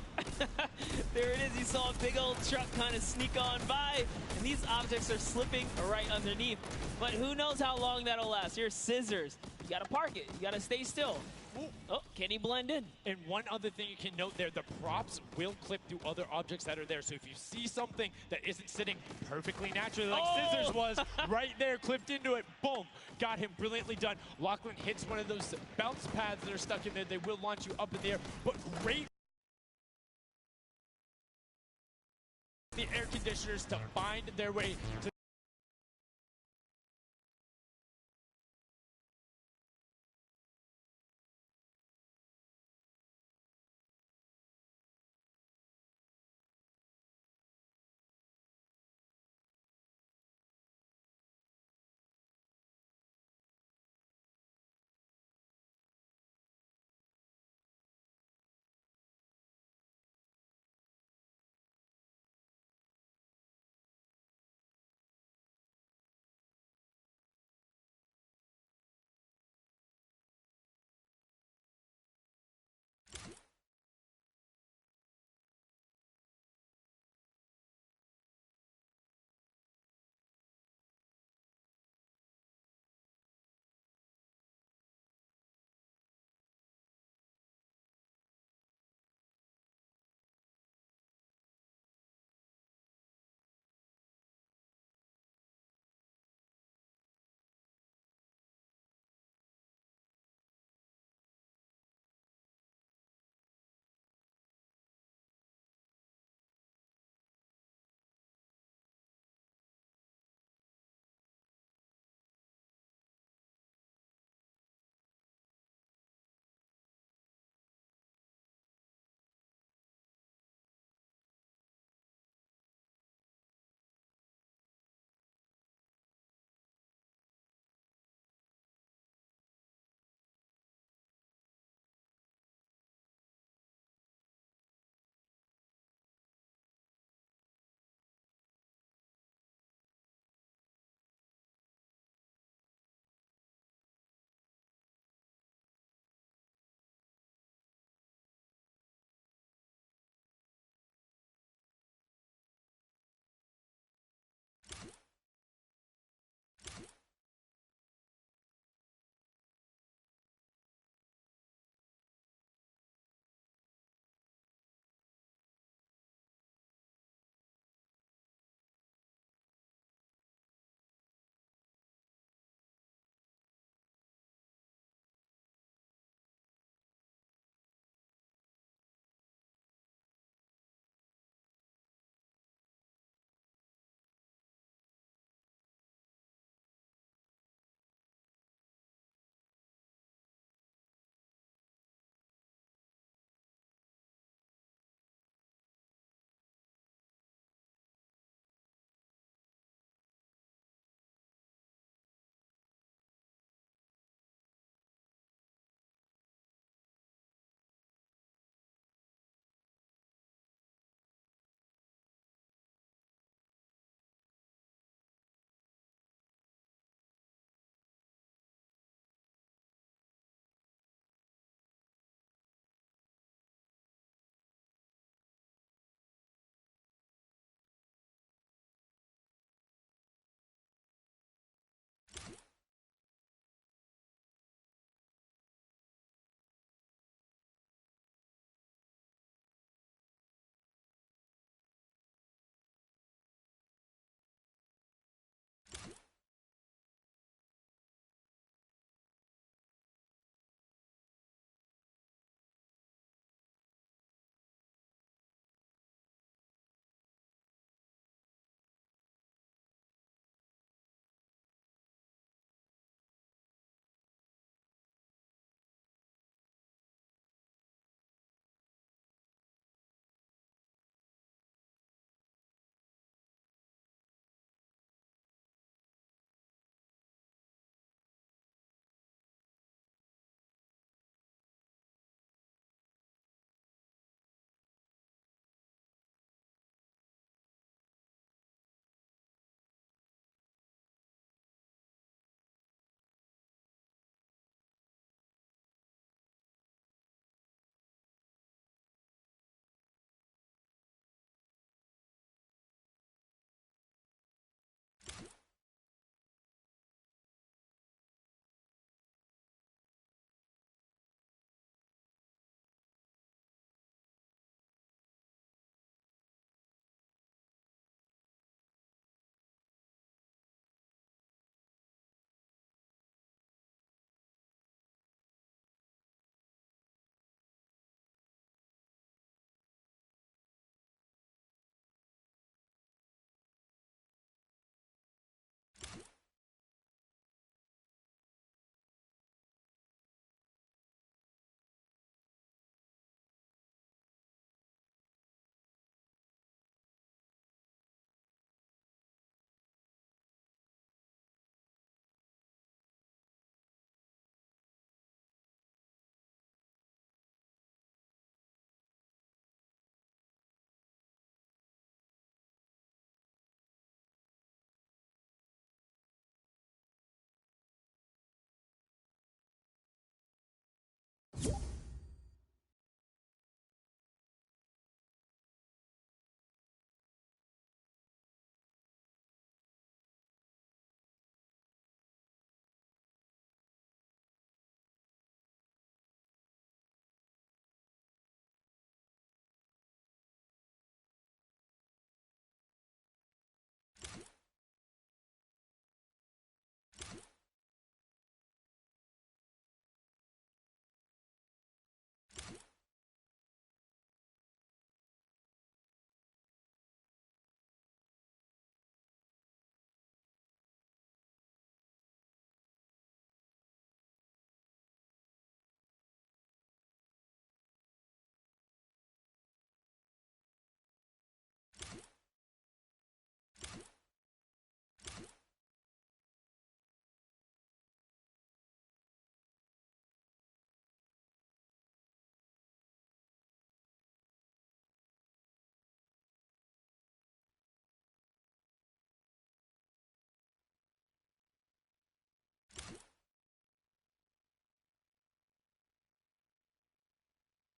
There it is. You saw a big old truck kind of sneak on by. And these objects are slipping right underneath. But who knows how long that'll last. Here's Scissors. You got to park it. You got to stay still. Ooh. Oh, can he blend in?
And one other thing you can note there, the props will clip through other objects that are there. So if you see something that isn't sitting perfectly naturally, like Scissors was right there, clipped into it, boom, got him brilliantly done. Lachlan hits one of those bounce pads that are stuck in there. They will launch you up in the air, but great the air conditioners to find their way to